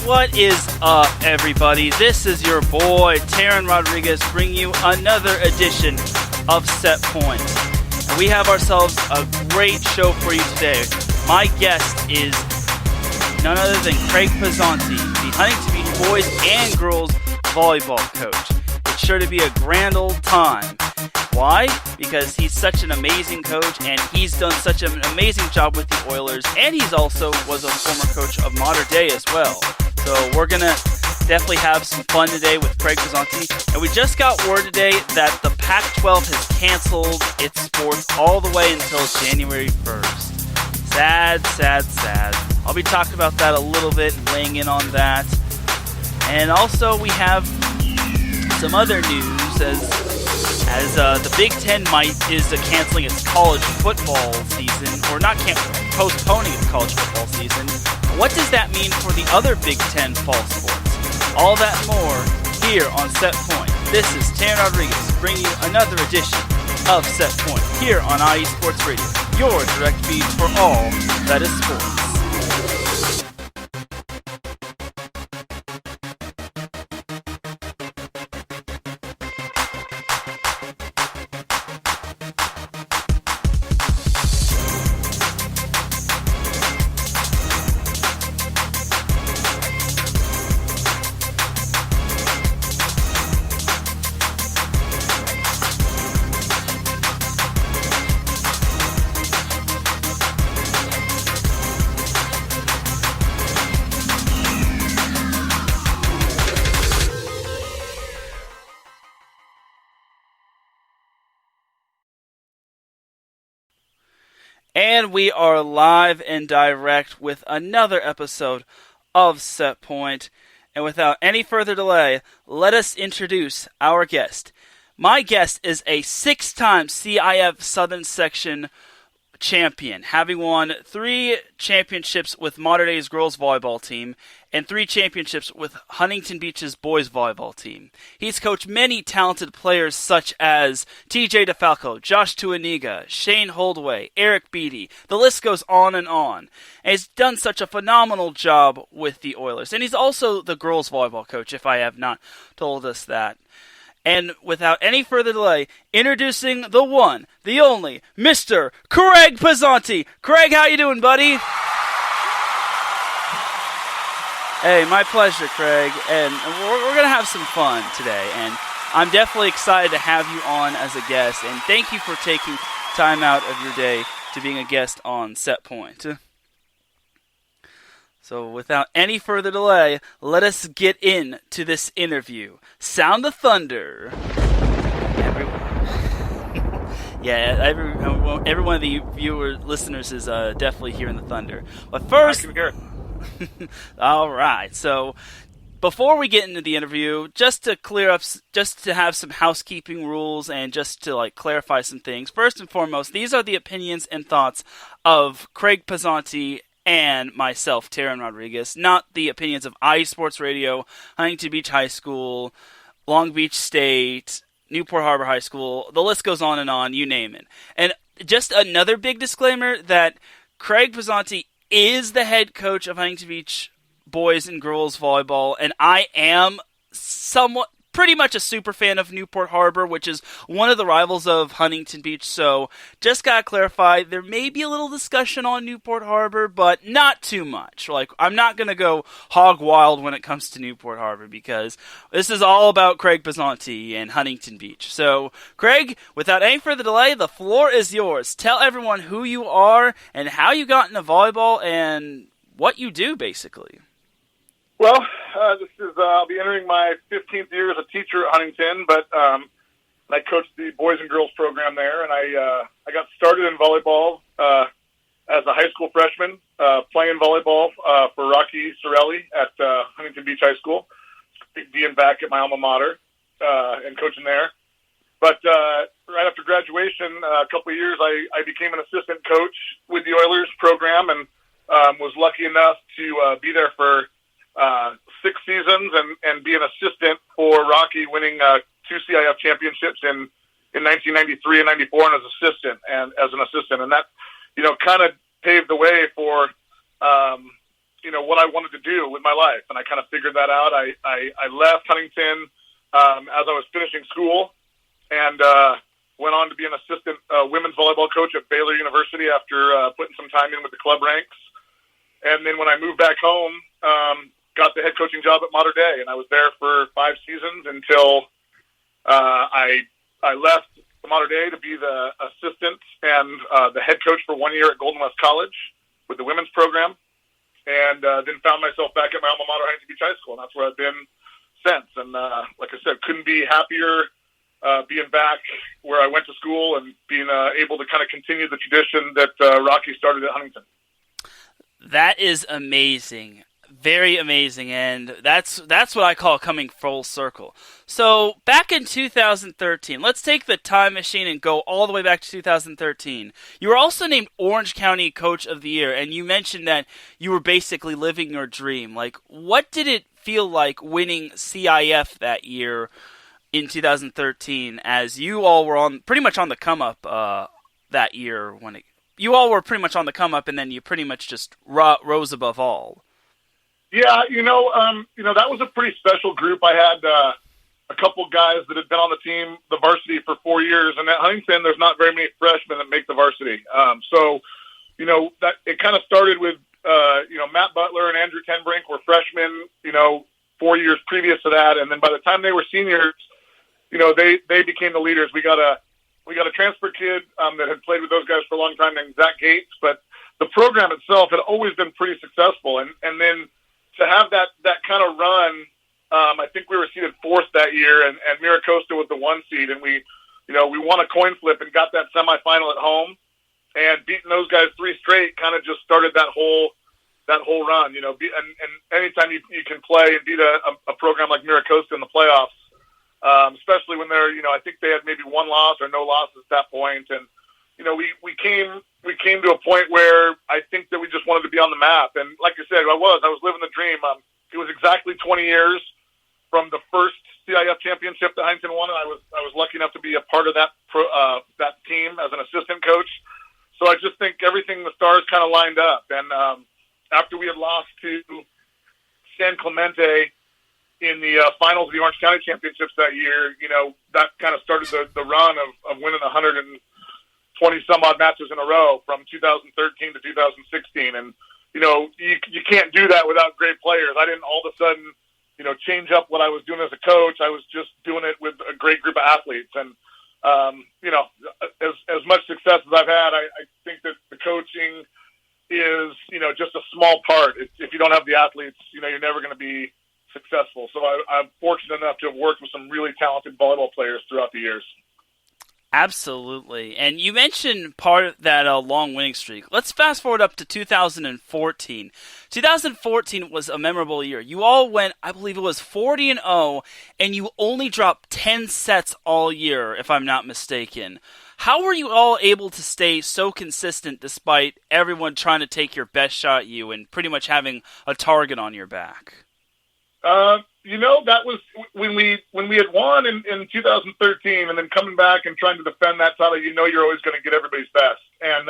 What is up, everybody? This is your boy, Teran Rodriguez, bringing you another edition of Set Point. And we have ourselves a great show for you today. My guest is none other than Craig Pazanti, the Huntington Beach boys and girls volleyball coach. It's sure to be a grand old time. Why? Because he's such an amazing coach, and he's done such an amazing job with the Oilers, and he's also was a former coach of Mater Dei as well. So we're going to definitely have some fun today with Craig Pazanti. And we just got word today that the Pac-12 has canceled its sports all the way until January 1st. Sad, sad, sad. I'll be talking about that a little bit and weighing in on that. And also we have some other news as the Big Ten is canceling its college football season, or not postponing its college football season. What does that mean for the other Big Ten fall sports? All that and more here on Set Point. This is Teran Rodriguez bringing you another edition of Set Point here on IE Sports Radio, your direct feed for all that is sports. And we are live and direct with another episode of Set Point. And without any further delay, let us introduce our guest. My guest is a 6-time CIF Southern Section champion, having won 3 championships with Mater Dei's girls volleyball team and 3 championships with Huntington Beach's boys volleyball team. He's coached many talented players such as TJ DeFalco, Josh Tuaniga, Shane Holdaway, Eric Beatty. The list goes on. And he's done such a phenomenal job with the Oilers. And he's also the girls volleyball coach, if I have not told us that. And without any further delay, introducing the one, the only, Mr. Craig Pazanti. Craig, how you doing, buddy? Hey, my pleasure, Craig. And we're going to have some fun today. And I'm definitely excited to have you on as a guest. And thank you for taking time out of your day to being a guest on Set Point. So without any further delay, let us get into this interview. Sound the thunder. Every one of the listeners is definitely hearing the thunder. But first, I can hear it. All right. So before we get into the interview, just to clear up, just to have some housekeeping rules and just to clarify some things. First and foremost, these are the opinions and thoughts of Craig Pazanti and myself, Teran Rodriguez, not the opinions of IE Sports Radio, Huntington Beach High School, Long Beach State, Newport Harbor High School. The list goes on, you name it. And just another big disclaimer that Craig Pazanti is the head coach of Huntington Beach boys and girls volleyball, and I am pretty much a super fan of Newport Harbor, which is one of the rivals of Huntington Beach. So just gotta clarify, there may be a little discussion on Newport Harbor, but not too much. I'm not gonna go hog wild when it comes to Newport Harbor, because this is all about Craig Pazanti and Huntington Beach. So Craig, without any further delay, the floor is yours. Tell everyone who you are and how you got into volleyball and what you do, basically. Well, I'll be entering my 15th year as a teacher at Huntington, but I coached the boys and girls program there, and I got started in volleyball as a high school freshman, playing volleyball for Rocky Sorelli at Huntington Beach High School, being back at my alma mater and coaching there. But right after graduation, a couple of years, I became an assistant coach with the Oilers program, and was lucky enough to be there for 6 seasons and be an assistant for Rocky, winning 2 CIF championships in 1993 and 94 and as an assistant. And that, kind of paved the way for, what I wanted to do with my life. And I kind of figured that out. I left Huntington as I was finishing school and went on to be an assistant women's volleyball coach at Baylor University after putting some time in with the club ranks. And then when I moved back home, got the head coaching job at Mater Dei, and I was there for 5 seasons until I left Mater Dei to be the assistant and the head coach for 1 year at Golden West College with the women's program, and then found myself back at my alma mater, Huntington Beach High School, and that's where I've been since. And like I said, couldn't be happier being back where I went to school and being able to kind of continue the tradition that Rocky started at Huntington. That is amazing. Very amazing, and that's what I call coming full circle. So, back in 2013, let's take the time machine and go all the way back to 2013. You were also named Orange County Coach of the Year, and you mentioned that you were basically living your dream. Like, what did it feel like winning CIF that year in 2013, as you all were pretty much on the come-up that year? You all were pretty much on the come-up, and then you pretty much just rose above all. Yeah, that was a pretty special group. I had a couple guys that had been on the team, the varsity, for 4 years, and at Huntington, there's not very many freshmen that make the varsity. That it kind of started with, Matt Butler and Andrew Tenbrink were freshmen, 4 years previous to that, and then by the time they were seniors, they became the leaders. We got a transfer kid that had played with those guys for a long time named Zach Gates, but the program itself had always been pretty successful, and then to have that kind of run, I think we were seeded 4th that year, and Miracosta was the 1 seed, and we won a coin flip and got that semifinal at home, and beating those guys 3 straight kind of just started that whole run. And anytime you can play and beat a program like Miracosta in the playoffs, especially when they're, I think they had maybe 1 loss or no losses at that point, and we came to a point where I think that we just wanted to be on the map. And like I said, I was living the dream. It was exactly 20 years from the first CIF championship that Huntington won, and I was lucky enough to be a part of that team as an assistant coach. So I just think everything, the stars kind of lined up. And after we had lost to San Clemente in the finals of the Orange County Championships that year, that kind of started the run of winning 120 some odd matches in a row from 2013 to 2016. And, you can't do that without great players. I didn't all of a sudden, change up what I was doing as a coach. I was just doing it with a great group of athletes. And, as much success as I've had, I think that the coaching is, just a small part. If you don't have the athletes, you're never going to be successful. So I'm fortunate enough to have worked with some really talented volleyball players throughout the years. Absolutely. And you mentioned part of that long winning streak. Let's fast forward up to 2014. 2014 was a memorable year. You all went, I believe it was 40-0, and you only dropped 10 sets all year, if I'm not mistaken. How were you all able to stay so consistent despite everyone trying to take your best shot at you and pretty much having a target on your back? That was when we had won in 2013, and then coming back and trying to defend that title. You're always going to get everybody's best, and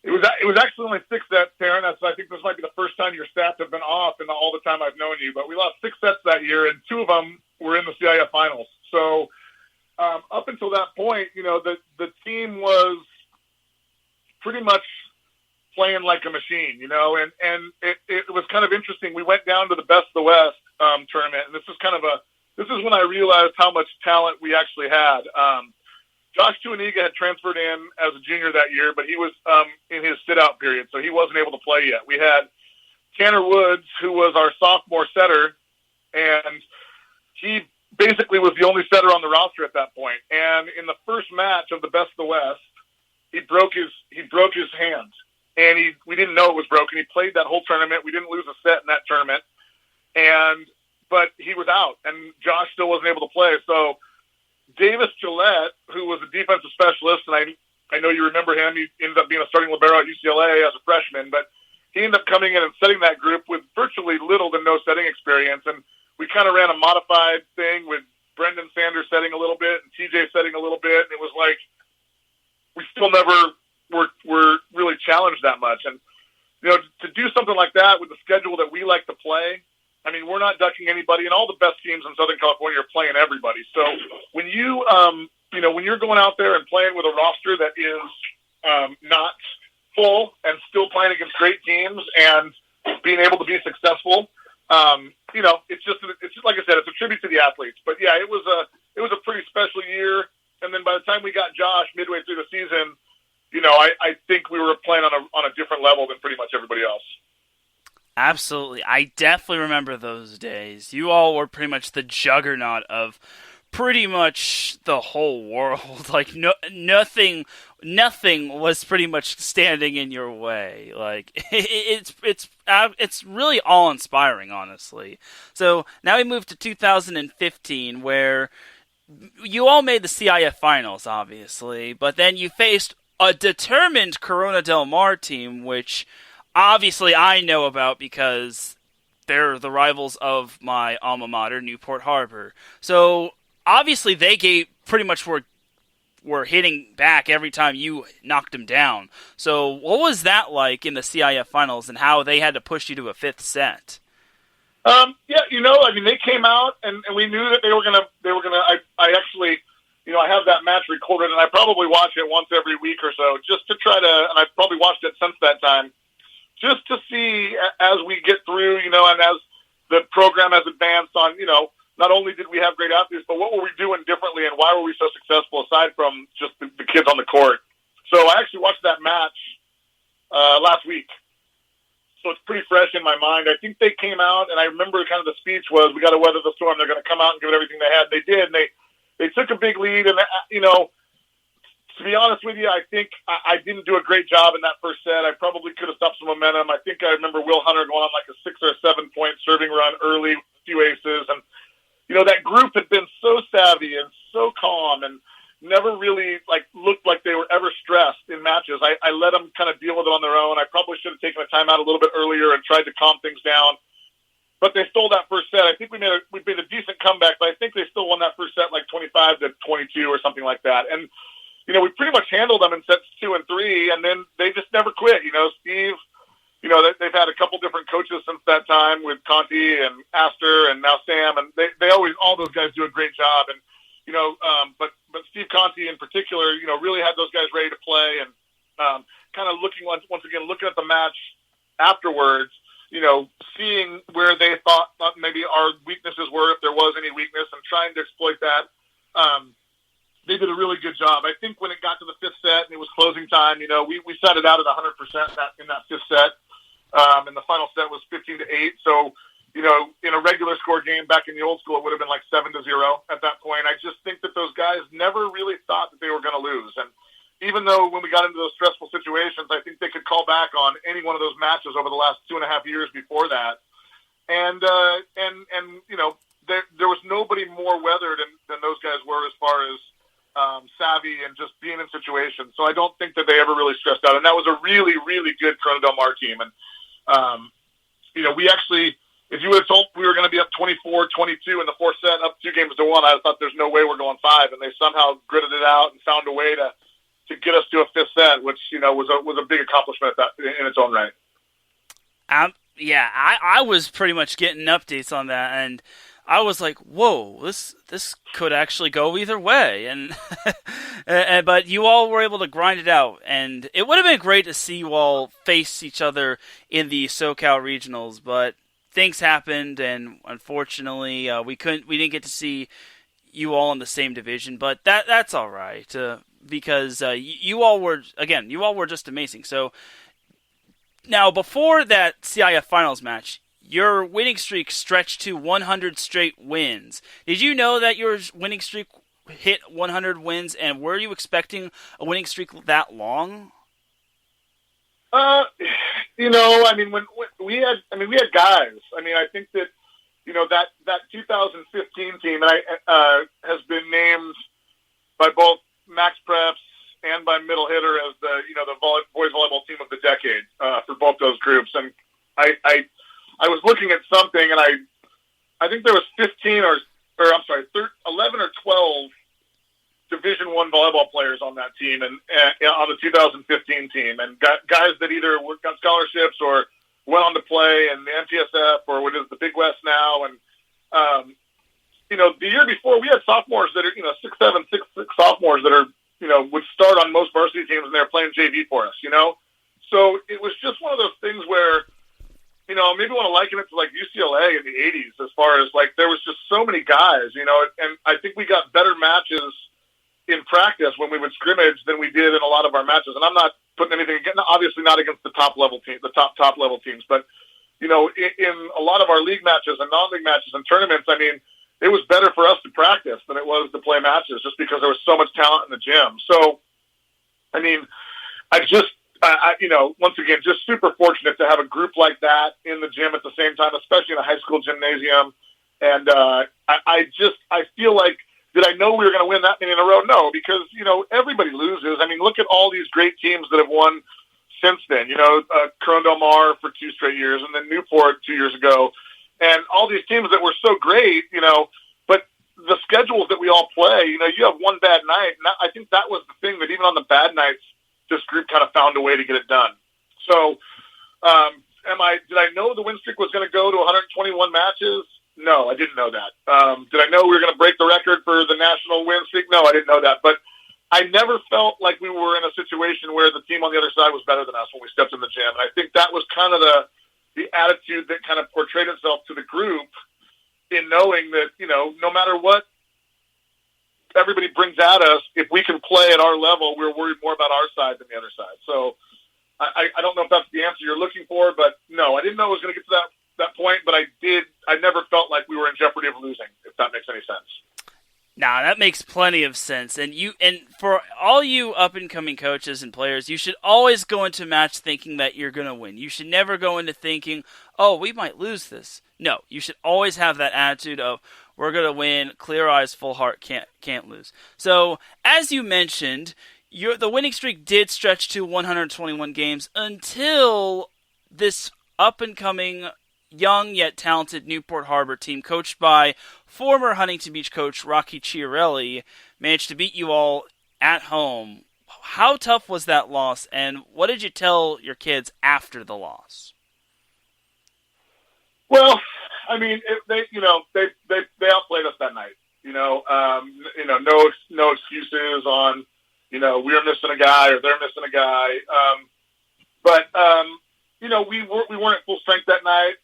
it was actually only 6 sets, Teran. So I think this might be the first time your stats have been off in all the time I've known you. But we lost 6 sets that year, and 2 of them were in the CIF finals. So up until that point, the team was pretty much playing like a machine, and it was kind of interesting. We went down to the Best of the West tournament, and this is when I realized how much talent we actually had. Josh Tuaniga had transferred in as a junior that year, but he was in his sit-out period, so he wasn't able to play yet. We had Tanner Woods, who was our sophomore setter, and he basically was the only setter on the roster at that point. And in the first match of the Best of the West, he broke his hand. And we didn't know it was broken. He played that whole tournament. We didn't lose a set in that tournament. But he was out, and Josh still wasn't able to play. So Davis Gillette, who was a defensive specialist, and I know you remember him. He ended up being a starting libero at UCLA as a freshman, but he ended up coming in and setting that group with virtually little to no setting experience. And we kind of ran a modified thing with Brendan Sanders setting a little bit and TJ setting a little bit. And it was like we still never were really challenged that much. And to do something like that with the schedule that we like to play, I mean, we're not ducking anybody, and all the best teams in Southern California are playing everybody. So when when you're going out there and playing with a roster that is not full and still playing against great teams and being able to be successful, it's just like I said, it's a tribute to the athletes. But yeah, it was a pretty special year. And then by the time we got Josh midway through the season, I think we were playing on a different level than pretty much everybody else. Absolutely. I definitely remember those days. You all were pretty much the juggernaut of pretty much the whole world. Like nothing was pretty much standing in your way. Like it's really awe-inspiring, honestly. So now we move to 2015, where you all made the CIF finals, obviously, but then you faced a determined Corona Del Mar team, which obviously I know about because they're the rivals of my alma mater, Newport Harbor. So obviously they pretty much were hitting back every time you knocked them down. So what was that like in the CIF finals, and how they had to push you to a fifth set? They came out and we knew that they were gonna. I actually, I have that match recorded, and I probably watch it once every week or so, just to try to. And I've probably watched it since that time, just to see as we get through, and as the program has advanced on, not only did we have great athletes, but what were we doing differently, and why were we so successful aside from just the kids on the court? So I actually watched that match last week. So it's pretty fresh in my mind. I think they came out, and I remember kind of the speech was, we got to weather the storm. They're going to come out and give it everything they had. They did, and they took a big lead. And, to be honest with you, I think I didn't do a great job in that first set. I probably could have stopped some momentum. I think I remember Will Hunter going on like a 6 or 7 point serving run early with a few aces. And, that group had been so savvy and so calm and never really looked like they were ever stressed in matches. I let them kind of deal with it on their own. I probably should have taken a timeout a little bit earlier and tried to calm things down. But they stole that first set. I think we made a decent comeback, but I think they still won that first set like 25-22 or something like that. And we pretty much handled them in sets 2 and 3, and then they just never quit. Steve, they've had a couple different coaches since that time with Conti and Astor and now Sam, and they always, all those guys do a great job. And but Steve Conti in particular, really had those guys ready to play, and kind of looking at the match afterwards, seeing where they thought maybe our weaknesses were, if there was any weakness, and trying to exploit that. They did a really good job. I think when it got to the fifth set and it was closing time, we set it out at 100% in that fifth set, and the final set was 15-8. So, in a regular score game back in the old school, it would have been like 7-0 at that point. I just think that those guys never really thought that they were going to lose. And even though when we got into those stressful situations, I think they could call back on any one of those matches over the last 2.5 years before that. And there was nobody more weathered than those guys were as far as savvy and just being in situations. So I don't think that they ever really stressed out. And that was a really, really good Corona Del Mar team. And, we actually, if you would have told we were going to be up 24-22 in the fourth set, up 2-1, I thought there's no way we're going 5. And they somehow gritted it out and found a way to get us to a fifth set, which, was a big accomplishment in its own right. I was pretty much getting updates on that, and I was like, whoa, this could actually go either way. And but you all were able to grind it out, and it would have been great to see you all face each other in the SoCal regionals, but things happened, and unfortunately, we didn't get to see you all in the same division, but that's all right, because you all were just amazing. So now, before that CIF finals match, your winning streak stretched to 100 straight wins. Did you know that your winning streak hit 100 wins, and were you expecting a winning streak that long? When we had guys. I think that, that 2015 team has been named by both Max Preps and by Middle Hitter as the boys volleyball team of the decade for both those groups. And I was looking at something, and I think there was 11 or 12 Division I volleyball players on that team and on the 2015 team, and guys that either got scholarships or went on to play in the MTSF or what is the Big West now. And, the year before we had sophomores that are, 6'7", 6'6" sophomores that are, would start on most varsity teams and they're playing JV for us, So it was just one of those things where, maybe want to liken it to like UCLA in the 80s as far as like there was just so many guys, and I think we got better matches in practice when we would scrimmage than we did in a lot of our matches. And I'm not putting anything against, obviously not against the top level team, the top level teams, but in a lot of our league matches and non-league matches and tournaments, I mean, it was better for us to practice than it was to play matches just because there was so much talent in the gym. So, I mean, once again, just super fortunate to have a group like that in the gym at the same time, especially in a high school gymnasium. And I feel like, did I know we were going to win that many in a row? No, because, everybody loses. I mean, look at all these great teams that have won since then, Corona Del Mar for 2 straight years and then Newport 2 years ago. And all these teams that were so great, but the schedules that we all play, you have one bad night. And I think that was the thing that even on the bad nights, this group kind of found a way to get it done. So, did I know the win streak was going to go to 121 matches? No, I didn't know that. Did I know we were going to break the record for the national win streak? No, I didn't know that. But I never felt like we were in a situation where the team on the other side was better than us when we stepped in the gym. And I think that was kind of the attitude that kind of portrayed itself to the group in knowing that, no matter what everybody brings at us, if we can play at our level, we're worried more about our side than the other side. So I don't know if that's the answer you're looking for, but no, I didn't know it was going to get to that point, but I never felt like we were in jeopardy of losing, if that makes any sense. Nah, that makes plenty of sense. And for all you up-and-coming coaches and players, you should always go into a match thinking that you're going to win. You should never go into thinking, oh, we might lose this. No, you should always have that attitude of, we're going to win, clear eyes, full heart, can't lose. So, as you mentioned, the winning streak did stretch to 121 games until this up-and-coming, young yet talented Newport Harbor team, coached by former Huntington Beach coach Rocky Chiarelli, managed to beat you all at home. How tough was that loss, and what did you tell your kids after the loss? Well, I mean, they outplayed us that night. No excuses on, we were missing a guy or they're missing a guy. We weren't at full strength that night.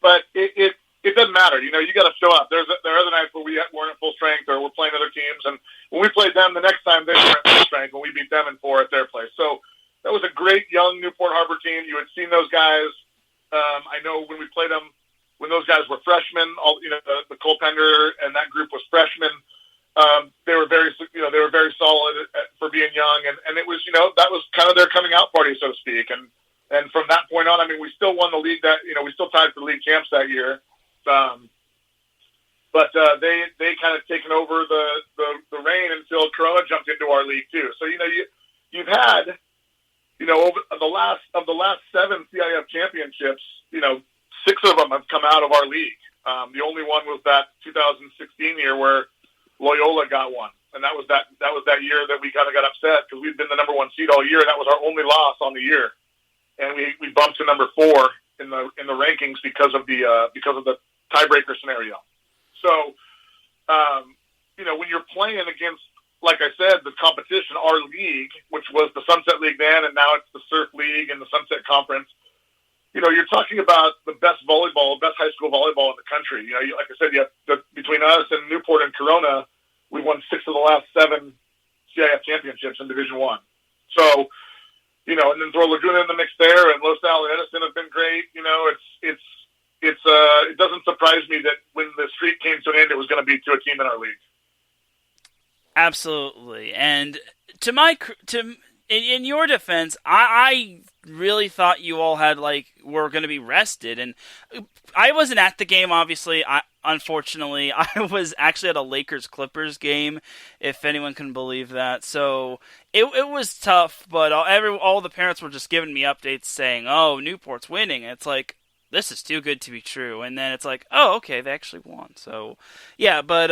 But it doesn't matter. You got to show up. There are other nights where we weren't at full strength or we're playing other teams. And when we played them the next time, they weren't at full strength when we beat them in 4 at their place. So that was a great young Newport Harbor team. You had seen those guys. I know when we played them, when those guys were freshmen, the Cole Pender and that group was freshmen. They were very solid for being young. And it was, that was kind of their coming out party, so to speak. And from that point on, I mean, we still won the league we still tied for the league champs that year. But they kind of taken over the reign until Corona jumped into our league too. So, you've had, over the last 7 CIF championships, 6 of them have come out of our league. The only one was that 2016 year where Loyola got one. And that was that year that we kind of got upset because we'd been the number 1 seed all year. And that was our only loss on the year. And we bumped to number 4 in the rankings because of the tiebreaker scenario. So, when you're playing against, like I said, the competition, our league, which was the Sunset League then, and now it's the Surf League and the Sunset Conference, you're talking about the best high school volleyball in the country. Like I said, between us and Newport and Corona, we won 6 of the last 7 CIF championships in Division I. So, and then throw Laguna in the mix there, and Los Al and Edison have been great. It doesn't surprise me that when the streak came to an end, it was going to be to a team in our league. Absolutely, and in your defense, I really thought you all were going to be rested, and I wasn't at the game. Obviously, unfortunately, I was actually at a Lakers-Clippers game, if anyone can believe that. So it was tough, but all the parents were just giving me updates saying, "Oh, Newport's winning." It's like, this is too good to be true. And then it's like, oh, okay, they actually won. So, yeah, but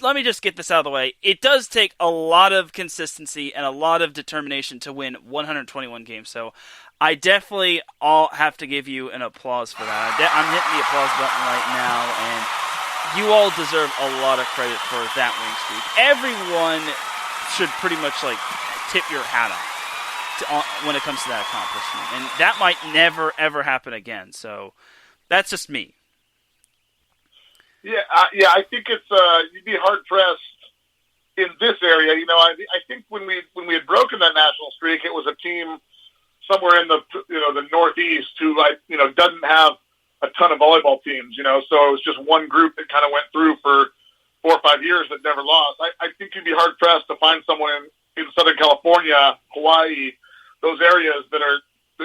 let me just get this out of the way. It does take a lot of consistency and a lot of determination to win 121 games. So I definitely all have to give you an applause for that. I'm hitting the applause button right now, and you all deserve a lot of credit for that winning streak. Everyone should pretty much like tip your hat off when it comes to that accomplishment, and that might never ever happen again. So that's just me. Yeah, I think it's you'd be hard pressed in this area. I think when we had broken that national streak, it was a team somewhere in the the Northeast who doesn't have a ton of volleyball teams. So it was just one group that kind of went through for 4 or 5 years that never lost. I think you'd be hard pressed to find someone in Southern California, Hawaii, those areas that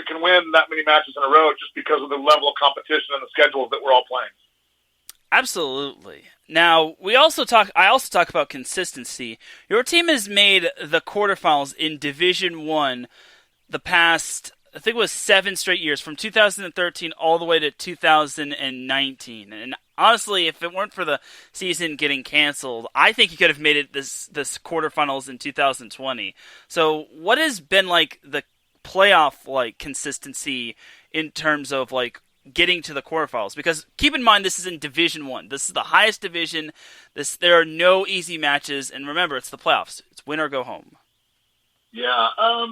can win that many matches in a row just because of the level of competition and the schedules that we're all playing. Absolutely. Now, I also talk about consistency. Your team has made the quarterfinals in Division 1 the past, I think it was 7 straight years, from 2013 all the way to 2019. And honestly, if it weren't for the season getting canceled, I think you could have made it this quarterfinals in 2020. So what has been like the playoff like consistency in terms of like getting to the quarterfinals? Because keep in mind, this is in Division 1. This is the highest division. There are no easy matches, and remember, it's the playoffs. It's win or go home. Yeah, I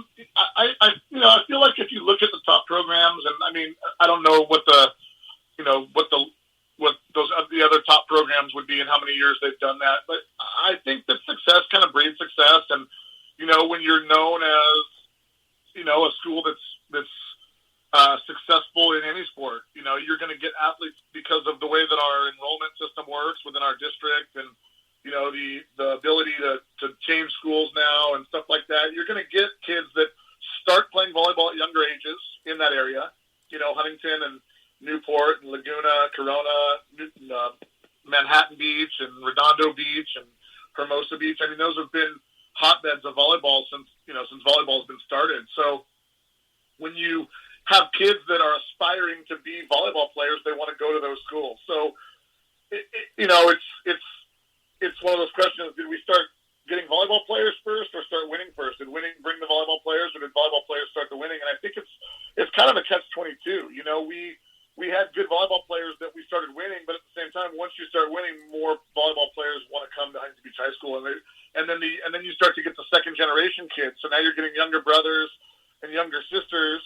feel like if you look at the top programs, and I mean, I don't know what the other top programs would be and how many years they've done that, but I think that success kind of breeds success, and when you're known as a school that's successful in any sport, you're going to get athletes because of the way that our enrollment system works within our district, and the ability to change schools now and stuff like that. You're going to get kids that start playing volleyball at younger ages in that area. Huntington and Newport and Laguna, Corona, Manhattan Beach and Redondo Beach and Hermosa Beach. I mean, those have been hotbeds of volleyball since volleyball's been started. So when you have kids that are aspiring to be volleyball players, they want to go to those schools. So it's one of those questions: did we start getting volleyball players first, or start winning first? Did winning bring the volleyball players, or did volleyball players start the winning? And I think it's kind of a catch-22. We had good volleyball players that we started winning, but at the same time, once you start winning, more volleyball players want to come to Huntington Beach High School, and then you start to get the second generation kids. So now you're getting younger brothers and younger sisters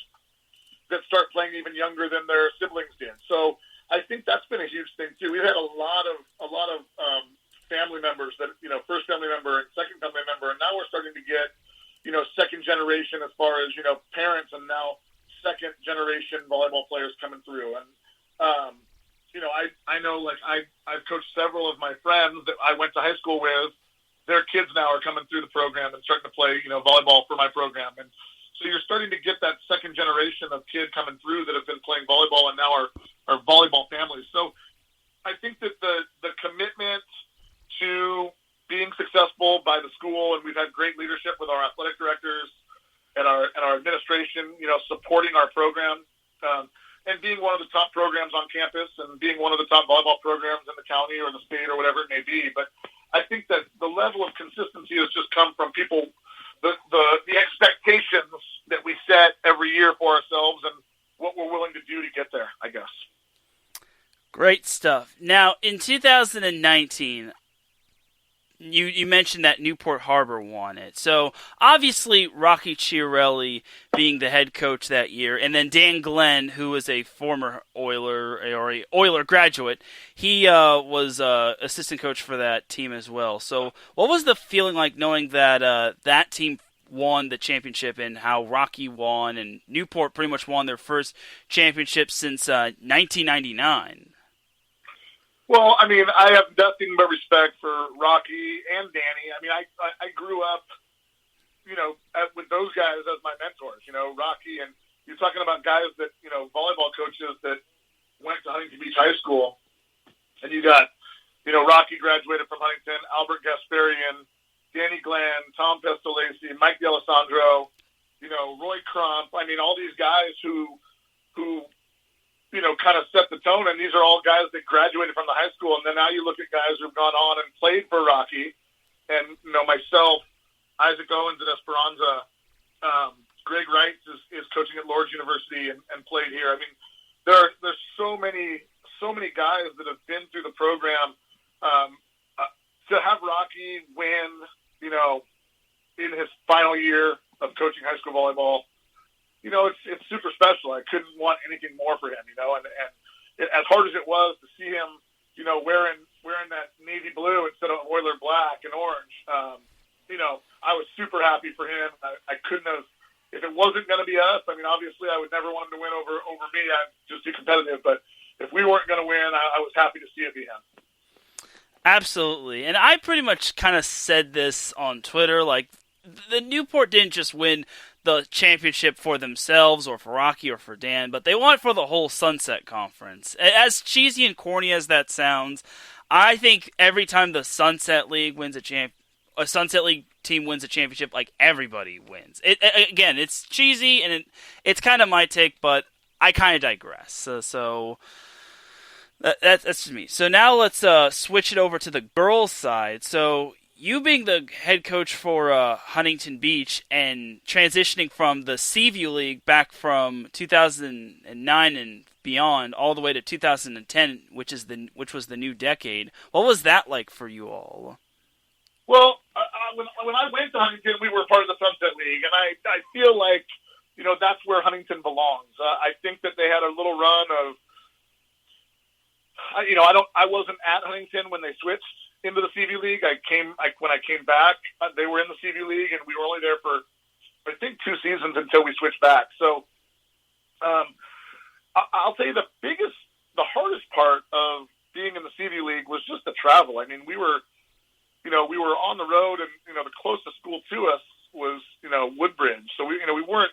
that start playing even younger than their siblings did. So I think that's been a huge thing too. We've had a lot of family members that first family member and second family member, and now we're starting to get second generation as far as parents, and now second generation volleyball players coming through. And I know, like, I've coached several of my friends that I went to high school with. Their kids now are coming through the program and starting to play volleyball for my program, and so you're starting to get that second generation of kid coming through that have been playing volleyball and now are volleyball families. So I think that the commitment to being successful by the school, and we've had great leadership with our athletic directors and our administration, supporting our program, and being one of the top programs on campus, and being one of the top volleyball programs in the county or the state or whatever it may be. But I think that the level of consistency has just come from people, the expectations that we set every year for ourselves, and what we're willing to do to get there, I guess. Great stuff. Now, in 2019, you mentioned that Newport Harbor won it. So, obviously, Rocky Chiarelli being the head coach that year, and then Dan Glenn, who was a former Oiler graduate, he was assistant coach for that team as well. So, what was the feeling like knowing that that team won the championship, and how Rocky won, and Newport pretty much won their first championship since 1999? Well, I mean, I have nothing but respect for Rocky and Danny. I mean, I grew up, with those guys as my mentors. Rocky, and you're talking about guys that, volleyball coaches that went to Huntington Beach High School, and you got, Rocky graduated from Huntington, Albert Gasparian, Danny Glenn, Tom Pestolacy, Mike D'Alessandro, Roy Crump. I mean, all these guys who kind of set the tone. And these are all guys that graduated from the high school. And then now you look at guys who've gone on and played for Rocky. And, myself, Isaac Owens at Esperanza, Greg Wright is coaching at Lourdes University and played here. I mean, there's so many guys that have been through the program. To have Rocky win, in his final year of coaching high school volleyball, it's super special. I couldn't want anything more for him, and as hard as it was to see him, wearing that navy blue instead of Oiler black and orange, I was super happy for him. I couldn't have, if it wasn't going to be us, I mean, obviously I would never want him to win over me. I'm just too competitive, but if we weren't going to win, I was happy to see it be him. Absolutely. And I pretty much kind of said this on Twitter, like, the Newport didn't just win the championship for themselves or for Rocky or for Dan, but they won it for the whole Sunset Conference. As cheesy and corny as that sounds, I think every time the Sunset League wins a Sunset League team wins a championship, like, everybody wins. Again, it's cheesy and it's kind of my take, but I kind of digress. So that's just me. So now let's switch it over to the girls' side. So you being the head coach for Huntington Beach and transitioning from the Seaview League back from 2009 and beyond all the way to 2010, which was the new decade. What was that like for you all? Well, when I went to Huntington, we were part of the Sunset League, and I feel like that's where Huntington belongs. I think that they had a little run of I wasn't at Huntington when they switched into the Seaview League. When I came back, they were in the Seaview League, and we were only there for, I think, 2 seasons until we switched back. So, I'll tell you the hardest part of being in the Seaview League was just the travel. I mean, we were on the road, and the closest school to us was Woodbridge. So we weren't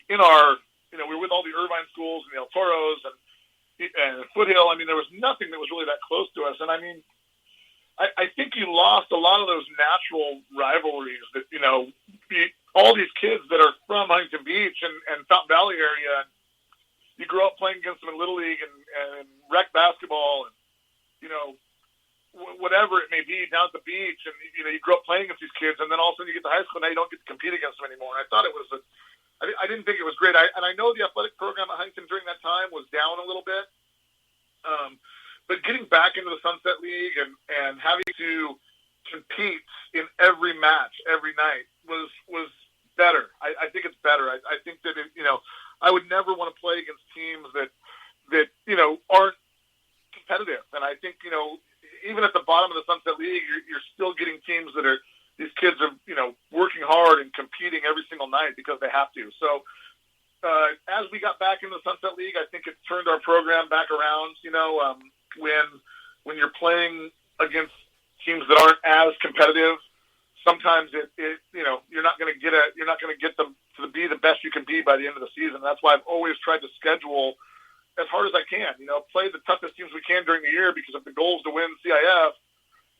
in our we were with all the Irvine schools and the El Toros and Foothill. I mean, there was nothing that was really that close to us. And I mean, I think you lost a lot of those natural rivalries that, all these kids that are from Huntington Beach and Fountain Valley area, you grow up playing against them in Little League and rec basketball and, whatever it may be down at the beach. And, you grow up playing against these kids, and then all of a sudden you get to high school, and now you don't get to compete against them anymore. And I thought it was I didn't think it was great. And I know the athletic program at Huntington during that time was down a little bit. But getting back into the Sunset League and having to compete in every match every night was better. I think it's better. I think that I would never want to play against teams that aren't competitive. And I think even at the bottom of the Sunset League, you're still getting teams that are, these kids are working hard and competing every single night because they have to. So as we got back into the Sunset League, I think it turned our program back around. When you're playing against teams that aren't as competitive, sometimes you're not going to get them to be the best you can be by the end of the season. That's why I've always tried to schedule as hard as I can. Play the toughest teams we can during the year, because if the goal is to win CIF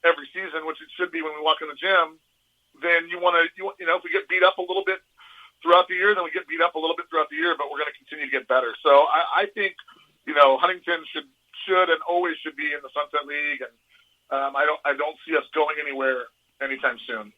every season, which it should be when we walk in the gym, then if we get beat up a little bit throughout the year, then we get beat up a little bit throughout the year, but we're going to continue to get better. So I think Huntington should and always should be in the Sunset League, and I don't see us going anywhere anytime soon.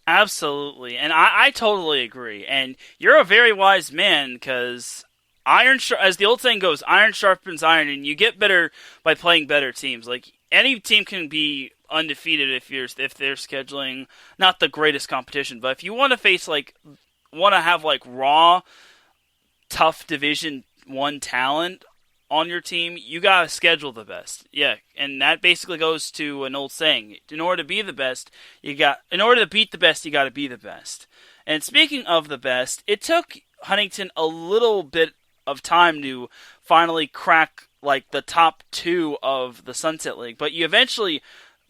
Absolutely, and I totally agree. And you're a very wise man, because as the old saying goes, iron sharpens iron, and you get better by playing better teams. Like, any team can be undefeated if they're scheduling not the greatest competition, but if you want to have raw, tough Division I talent on your team, you gotta schedule the best. Yeah, and that basically goes to an old saying: in order to beat the best, you gotta be the best. And speaking of the best, it took Huntington a little bit of time to finally crack the top 2 of the Sunset League, but you eventually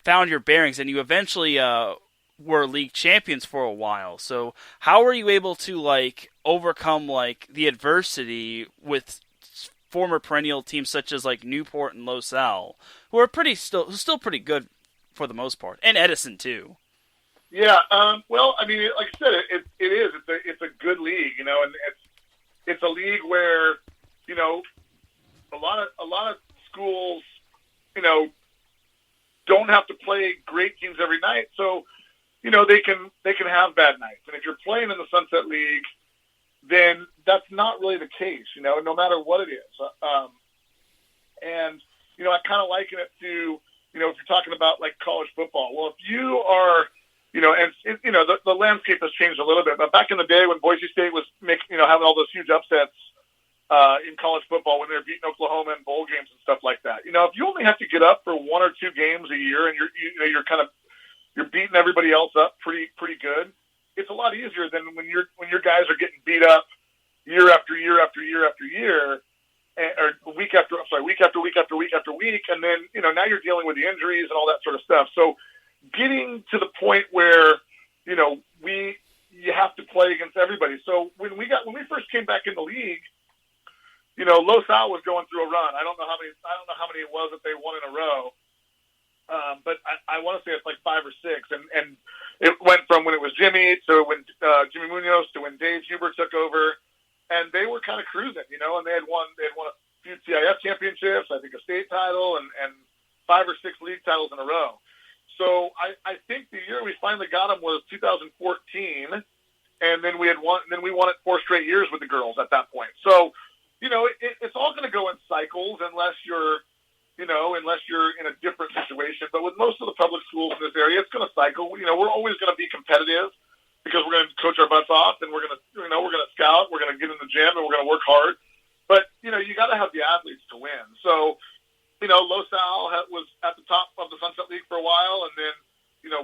found your bearings, and you eventually were league champions for a while. So how were you able to overcome the adversity with former perennial teams such as Newport and Los Al, who are still pretty good for the most part, and Edison too? Yeah, well, I mean, like I said, it's a good league, and it's a league where A lot of schools, don't have to play great teams every night, so they can have bad nights. And if you're playing in the Sunset League, then that's not really the case, no matter what it is. And I kind of liken it to, if you're talking about like college football. Well, if you are, the landscape has changed a little bit, but back in the day when Boise State was having all those huge upsets in college football when they were beating Oklahoma in bowl games and stuff like that, if you only have to get up for one or two games a year and you're beating everybody else up pretty good, it's a lot easier than when your guys are getting beat up year after year after year after year, or week after week after week after week after week, and then now you're dealing with the injuries and all that sort of stuff. So getting to the point where you have to play against everybody. So when we first came back in the league, Los Al was going through a run. I don't know how many it was that they won in a row, but I want to say it's like 5 or 6, and it went from when it was Jimmy to when Jimmy Munoz to when Dave Huber took over, and they were kind of cruising, and they had won a few CIF championships, I think a state title, and 5 or 6 league titles in a row. So I think the year we finally got them was 2014, and then we won it 4 straight years with the girls at that point. So it's all going to go in cycles unless you're in a different situation. But with most of the public schools in this area, it's going to cycle. We're always going to be competitive because we're going to coach our butts off, and we're going to scout, we're going to get in the gym, and we're going to work hard. But you got to have the athletes to win. So Los Al was at the top of the Sunset League for a while, and then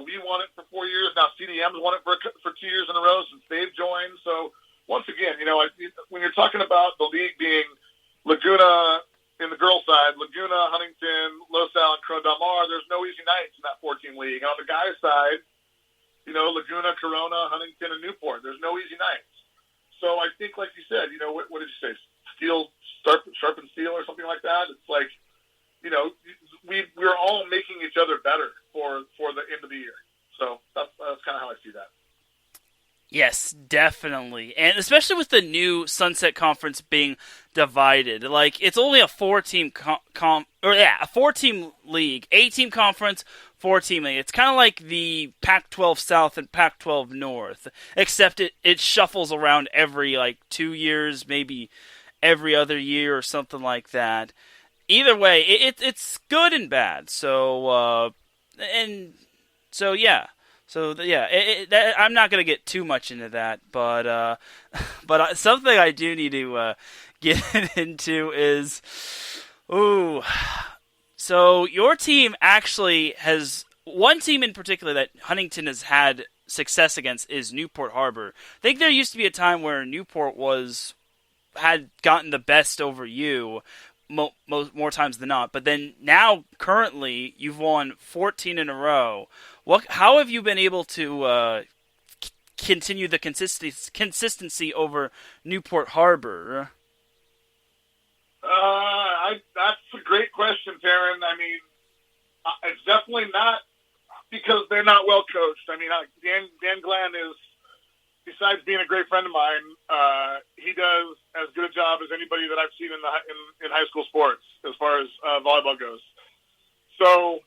we won it for 4 years. Now CDM's won it for 2 years in a row since they've joined. So once again, when you're talking about the league being Laguna in the girls' side, Laguna, Huntington, Los Al, and Corona Del Mar, there's no easy nights in that 14 league. And on the guys' side, Laguna, Corona, Huntington, and Newport, there's no easy nights. So I think, like you said, what did you say? Steel, sharpen steel or something like that? It's like, we're all making each other better for the end of the year. So that's kind of how I see that. Yes, definitely. And especially with the new Sunset Conference being divided. Like, it's only a 4-team a 4-team league, 8-team conference, 4-team league. It's kind of like the Pac-12 South and Pac-12 North, except it shuffles around every 2 years, maybe every other year or something like that. Either way, it's good and bad. So yeah. So yeah, I'm not gonna get too much into that, but something I do need to get into is, so your team actually has one team in particular that Huntington has had success against is Newport Harbor. I think there used to be a time where Newport had gotten the best over you more times than not, but then now currently you've won 14 in a row. How have you been able to continue the consistency over Newport Harbor? That's a great question, Teran. I mean, it's definitely not because they're not well coached. I mean, Dan Glenn is, besides being a great friend of mine, he does as good a job as anybody that I've seen in high school sports as far as volleyball goes. So,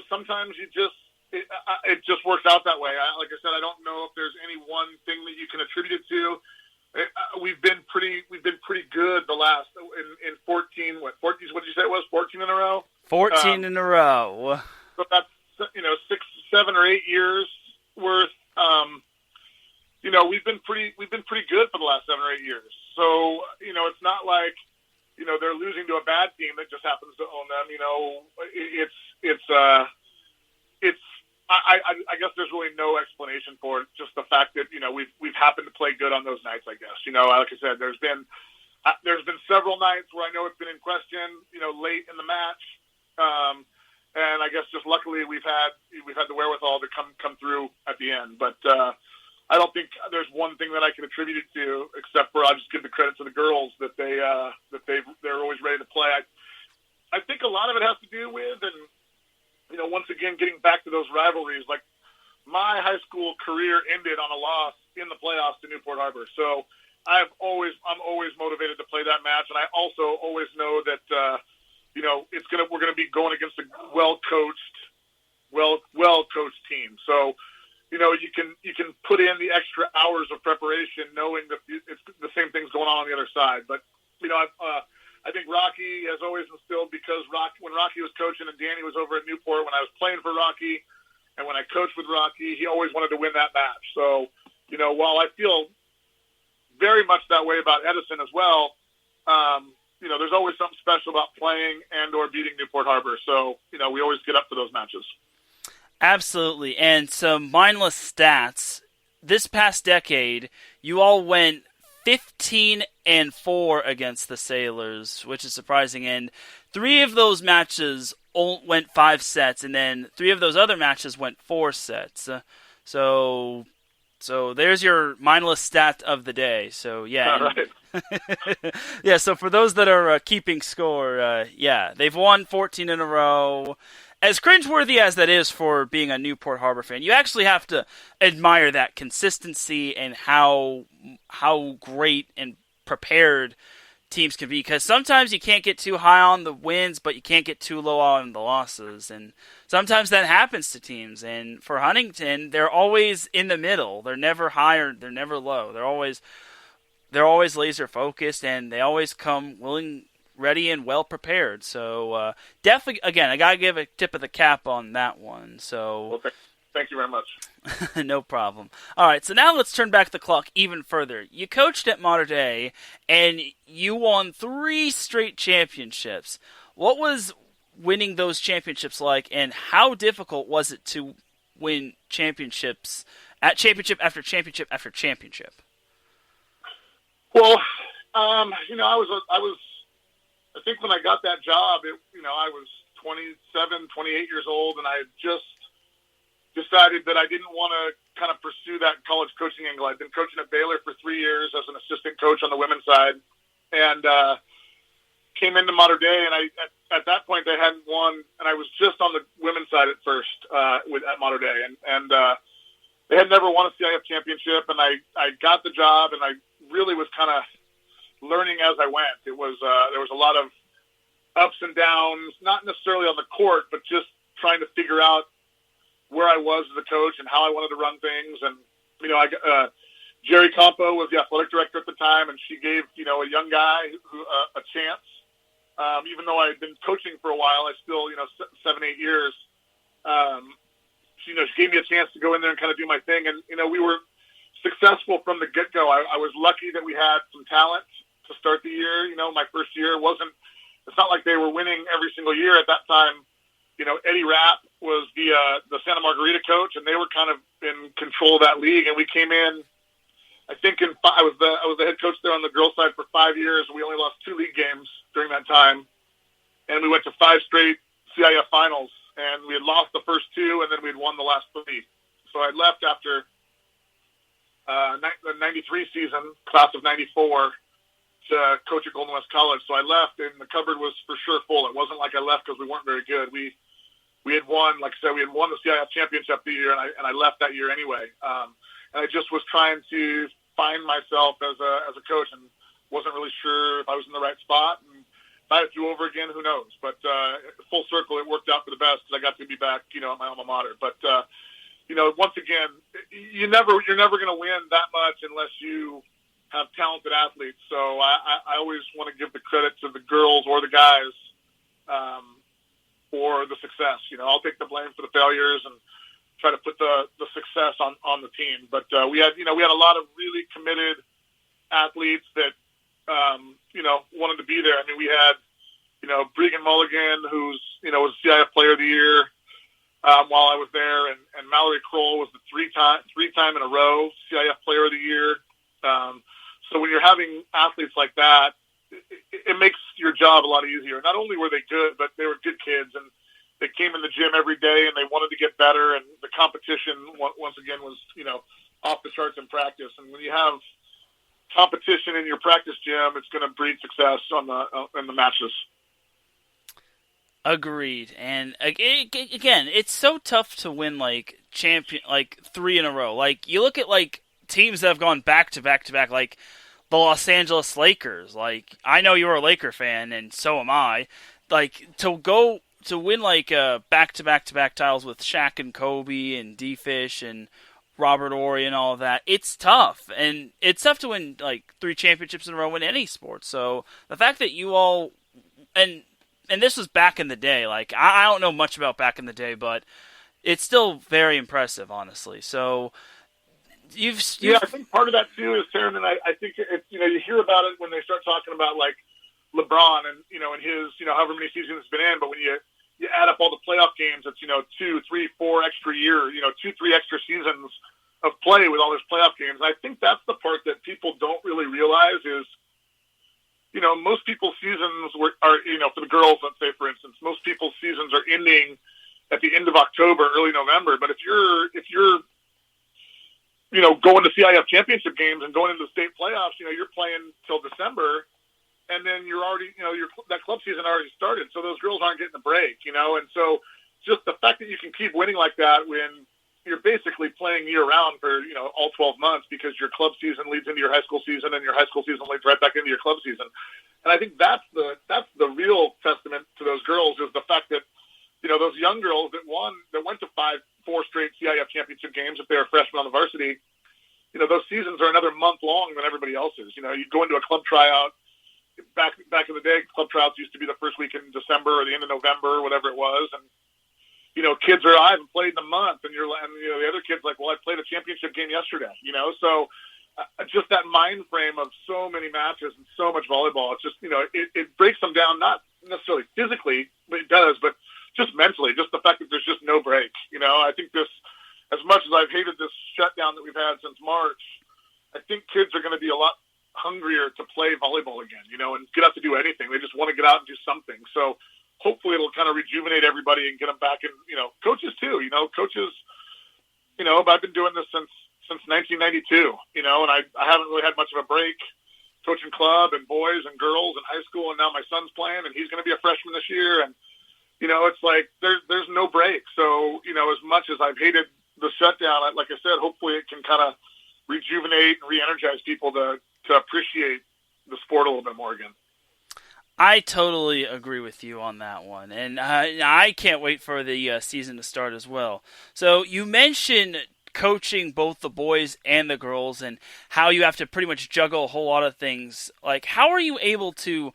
sometimes it just works out that way. Like I said, I don't know if there's any one thing that you can attribute it to. We've been pretty good the last in 14. What did you say it was? 14 in a row. 14 in a row. So that's 6, 7, or 8 years worth. We've been pretty good for the last 7 or 8 years. So it's not like they're losing to a bad team that just happens to own them. I guess there's really no explanation for it. Just the fact that we've happened to play good on those nights. I guess like I said, there's been several nights where I know it's been in question. Late in the match, and I guess just luckily we've had the wherewithal to come through at the end. But I don't think there's one thing that I can attribute it to, except for I'll just give the credit to the girls that they're always ready to play. I think a lot of it has to do with, and once again getting back to those rivalries. My high school career ended on a loss in the playoffs to Newport Harbor. So I'm always motivated to play that match, and I also always know that we're gonna be going against a well coached team. So you can put in the extra hours of preparation, knowing that it's the same thing's going on the other side. But I think Rocky has always instilled, because when Rocky was coaching and Danny was over at Newport, when I was playing for Rocky, and when I coached with Rocky, he always wanted to win that match. So while I feel very much that way about Edison as well, there's always something special about playing and or beating Newport Harbor. So, we always get up for those matches. Absolutely. And some mindless stats. This past decade, you all went 15-4 against the Sailors, which is surprising. And 3 of those matches went 5 sets, and then 3 of those other matches went 4 sets. So there's your mindless stat of the day. So, yeah. All right. Yeah, so for those that are keeping score, they've won 14 in a row. As cringeworthy as that is for being a Newport Harbor fan, you actually have to admire that consistency and how great and prepared teams can be. Because sometimes you can't get too high on the wins, but you can't get too low on the losses. And sometimes that happens to teams. And for Huntington, they're always in the middle. They're never high or they're never low. They're always laser focused, and they always come willing, ready, and well prepared. So definitely, again, I gotta give a tip of the cap on that one. So thank you very much. No problem. All right, so now let's turn back the clock even further. You coached at Mater Dei, and you won 3 straight championships. What was winning those championships like, and how difficult was it to win championships at championship after championship after championship? Well, I think when I got that job, I was 27, 28 years old, and I had just decided that I didn't want to kind of pursue that college coaching angle. I'd been coaching at Baylor for 3 years as an assistant coach on the women's side, and came into Mater Dei, and at that point they hadn't won, and I was just on the women's side at first at Mater Dei, and they had never won a CIF championship, and I got the job, and I really was kind of learning as I went. It was there was a lot of ups and downs, not necessarily on the court, but just trying to figure out where I was as a coach and how I wanted to run things. And Jerry Campo was the athletic director at the time, and she gave a young guy a chance. Even though I had been coaching for a while, I still 7-8 years. She gave me a chance to go in there and kind of do my thing, and we were successful from the get-go. I was lucky that we had some talent to start the year. My first year it's not like they were winning every single year at that time. Eddie Rapp was the Santa Margarita coach, and they were kind of in control of that league. And we came in, I think I was the head coach there on the girls' side for 5 years. We only lost 2 league games during that time, and we went to 5 straight CIF finals. And we had lost the first 2, and then we had won the last 3. So I left after the 93 season, class of 94, to coach at Golden West College. So I left, and the cupboard was for sure full. It wasn't like I left because we weren't very good. We had won, like I said, we had won the CIF championship the year, and I left that year anyway. And I just was trying to find myself as a coach, and wasn't really sure if I was in the right spot. And if I had to do over again, who knows? But full circle, it worked out for the best because I got to be back, at my alma mater. But once again, you're never going to win that much unless you have talented athletes. So I always want to give the credit to the girls or the guys for the success. I'll take the blame for the failures and try to put the success on the team. But we had a lot of really committed athletes that wanted to be there. I mean, we had Bregan Mulligan, who's was CIF Player of the Year while I was there, and Mallory Kroll was the three time in a row CIF Player of the Year. So when you're having athletes like that, it makes your job a lot easier. Not only were they good, but they were good kids, and they came in the gym every day, and they wanted to get better. And the competition, once again, was off the charts in practice. And when you have competition in your practice gym, it's going to breed success in the matches. Agreed. And again, it's so tough to win champion 3 in a row. Like you look at teams that have gone back to back to back. Like the Los Angeles Lakers. Like, I know you're a Laker fan, and so am I. Like, to win like back-to-back-to-back titles with Shaq and Kobe and D-Fish and Robert Horry and all of that, it's tough. And it's tough to win like 3 championships in a row in any sport. So the fact that you all and this was back in the day. Like, I don't know much about back in the day, but it's still very impressive, honestly. So yeah, I think part of that too is, Teran, and I think it's, you hear about it when they start talking about like LeBron and in his however many seasons it's been in, but when you add up all the playoff games, it's 2, 3, 4 extra years, 2, 3 extra seasons of play with all those playoff games. And I think that's the part that people don't really realize is, most people's seasons are for the girls, let's say for instance, most people's seasons are ending at the end of October, early November. But if you're going to CIF championship games and going into the state playoffs, you're playing till December, and then you're already, that club season already started. So those girls aren't getting a break, and so just the fact that you can keep winning like that when you're basically playing year round for, all 12 months, because your club season leads into your high school season and your high school season leads right back into your club season. And I think that's the real testament to those girls, is the fact that, those young girls that went to 4 straight CIF championship games, if they were freshmen on the varsity, those seasons are another month long than everybody else's. You go into a club tryout. Back in the day, club tryouts used to be the first week in December or the end of November, or whatever it was. And, kids are, I haven't played in a month. And the other kid's like, well, I played a championship game yesterday, So just that mind frame of so many matches and so much volleyball, it's just, it breaks them down, not necessarily physically, but it does, but just mentally, just the fact that there's just no break. I think this, as much as I've hated this shutdown that we've had since March, I think kids are going to be a lot hungrier to play volleyball again, and get out to do anything. They just want to get out and do something. So hopefully it'll kind of rejuvenate everybody and get them back in, coaches too, coaches, I've been doing this since 1992, and I haven't really had much of a break coaching club and boys and girls in high school. And now my son's playing and he's going to be a freshman this year. And, it's like, there's no break. So, as much as I've hated the shutdown, like I said, hopefully it can kind of rejuvenate and re-energize people to appreciate the sport a little bit more again. I totally agree with you on that one, and I can't wait for the season to start as well. So you mentioned coaching both the boys and the girls and how you have to pretty much juggle a whole lot of things. Like, how are you able to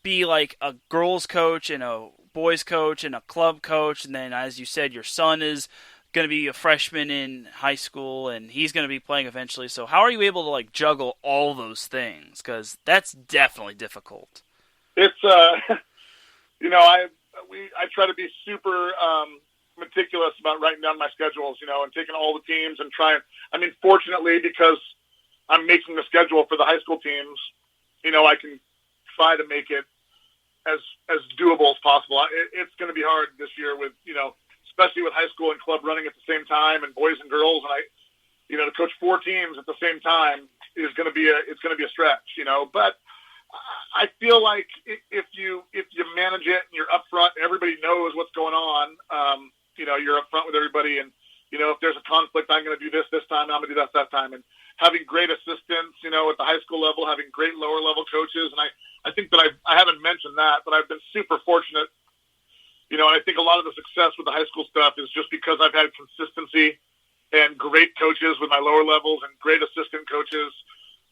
be like a girls coach and a boys coach and a club coach, and then, as you said, your son is going to be a freshman in high school and he's going to be playing eventually. So how are you able to like juggle all those things? Because that's definitely difficult. It's I try to be super meticulous about writing down my schedules, and taking all the teams and trying. I mean, fortunately, because I'm making the schedule for the high school teams, I can try to make it as doable as possible. It's going to be hard this year with especially with high school and club running at the same time, and boys and girls, and to coach 4 teams at the same time is going to be a stretch, but I feel like if you manage it and you're upfront, everybody knows what's going on. You're upfront with everybody, and if there's a conflict, I'm going to do this time, I'm going to do that time, and having great assistants, at the high school level, having great lower level coaches, and I think that I haven't mentioned that, but I've been super fortunate. And I think a lot of the success with the high school stuff is just because I've had consistency and great coaches with my lower levels and great assistant coaches.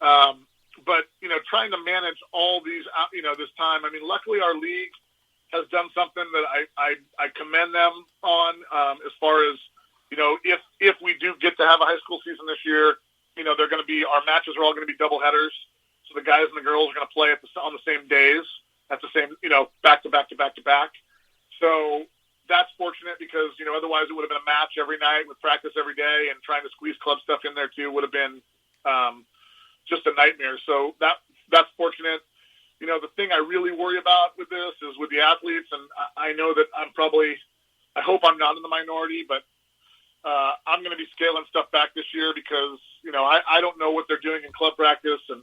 But, trying to manage all these, this time, I mean, luckily our league has done something that I commend them on, as far as, if we do get to have a high school season this year, they're going to be, our matches are all going to be double headers. So the guys and the girls are going to play on the same days, at the same, back to back to back to back. So that's fortunate because, otherwise it would have been a match every night with practice every day, and trying to squeeze club stuff in there too would have been just a nightmare. So that's fortunate. The thing I really worry about with this is with the athletes, and I know that I hope I'm not in the minority, but I'm going to be scaling stuff back this year because, I don't know what they're doing in club practice, and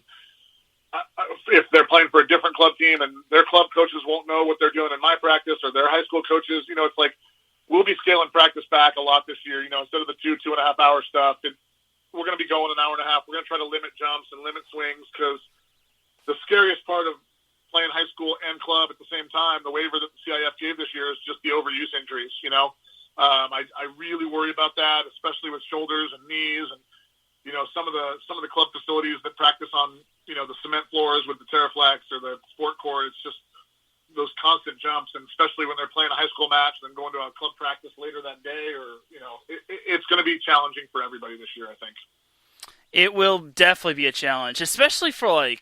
if they're playing for a different club team and their club coaches won't know what they're doing in my practice, or their high school coaches, it's like, we'll be scaling practice back a lot this year, instead of the 2.5 hour stuff, we're going to be going an hour and a half. We're going to try to limit jumps and limit swings because the scariest part of playing high school and club at the same time, the waiver that the CIF gave this year is just the overuse injuries. I really worry about that, especially with shoulders and knees, and some of the club facilities that practice on the cement floors with the Terraflex or the sport court. It's just those constant jumps, and especially when they're playing a high school match and then going to a club practice later that day, or it's going to be challenging for everybody this year, I think. It will definitely be a challenge, especially for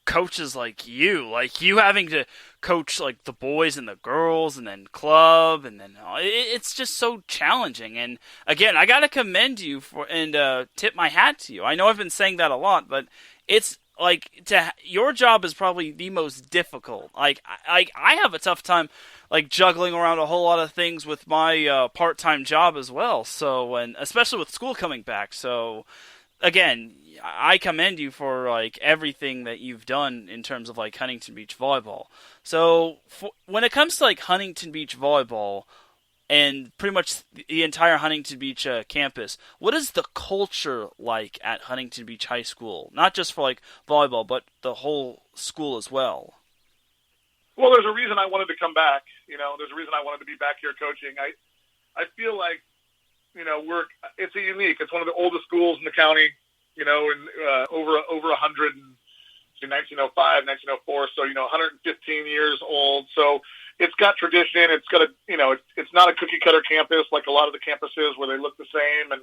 coaches like you having to coach the boys and the girls and then club, and then it's just so challenging. And again, I got to commend you and tip my hat to you. I know I've been saying that a lot, but it's your job is probably the most difficult. I have a tough time juggling around a whole lot of things with my part-time job as well. So, and especially with school coming back. So again, I commend you for everything that you've done in terms of Huntington Beach volleyball. So when it comes to Huntington Beach volleyball and pretty much the entire Huntington Beach campus, what is the culture like at Huntington Beach High School? Not just for volleyball, but the whole school as well. Well, there's a reason I wanted to come back. There's a reason I wanted to be back here coaching. I feel like it's it's one of the oldest schools in the county, and over 100 in 1905, 1904. So, 115 years old. So it's got tradition. It's got it's not a cookie cutter campus like a lot of the campuses where they look the same. And,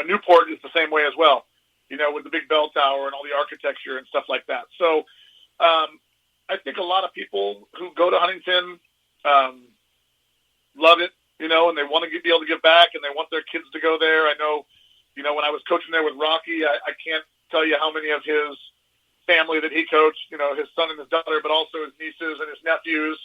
Newport is the same way as well, with the big bell tower and all the architecture and stuff like that. So, I think a lot of people who go to Huntington, love it, and they want to be able to give back, and they want their kids to go there. I know, when I was coaching there with Rocky, I can't tell you how many of his family that he coached, his son and his daughter, but also his nieces and his nephews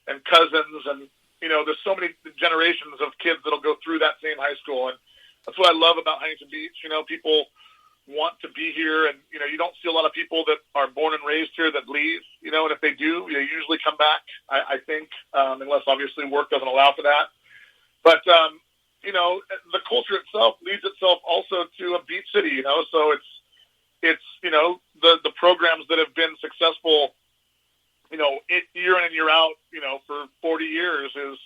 and cousins. And, there's so many generations of kids that'll go through that same high school. And that's what I love about Huntington Beach. People want to be here, and, you don't see a lot of people that are born and raised here that leave, and if they do, they usually come back, I think, unless obviously work doesn't allow for that. But, the culture itself leads itself also to a beach city, so it's the programs that have been successful, year in and year out, for 40 years is,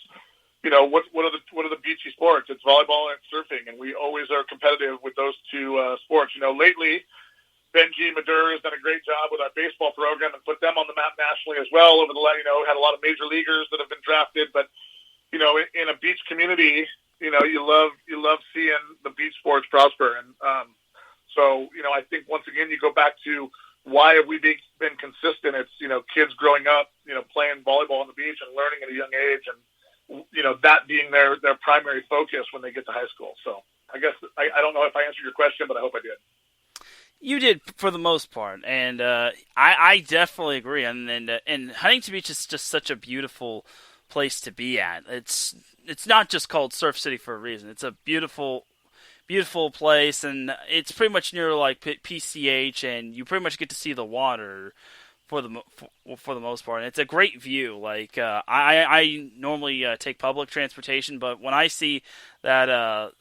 what are the beachy sports? It's volleyball and surfing, and we always are competitive with those two sports. Lately, Benji Madur has done a great job with our baseball program and put them on the map nationally as well. Over the had a lot of major leaguers that have been drafted, but in a beach community, you love seeing the beach sports prosper. And so, I think once again, you go back to why have we been consistent? It's, kids growing up, playing volleyball on the beach and learning at a young age, and, that being their primary focus when they get to high school. So I guess I don't know if I answered your question, but I hope I did. You did for the most part, and I definitely agree. And Huntington Beach is just such a beautiful place to be at. It's not just called Surf City for a reason. It's a beautiful place, and it's pretty much near PCH, and you pretty much get to see the water for the most part. And it's a great view. I normally take public transportation, but when I see that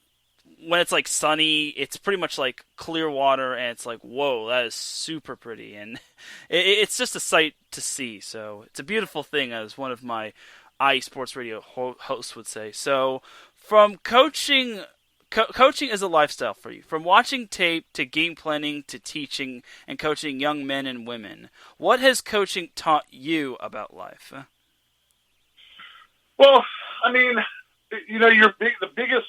when it's sunny, it's pretty much clear water, and it's whoa, that is super pretty, and it's just a sight to see. So it's a beautiful thing, as one of my iSports Radio hosts would say. So from coaching is a lifestyle for you. From watching tape to game planning to teaching and coaching young men and women, what has coaching taught you about life? Well, I mean, the biggest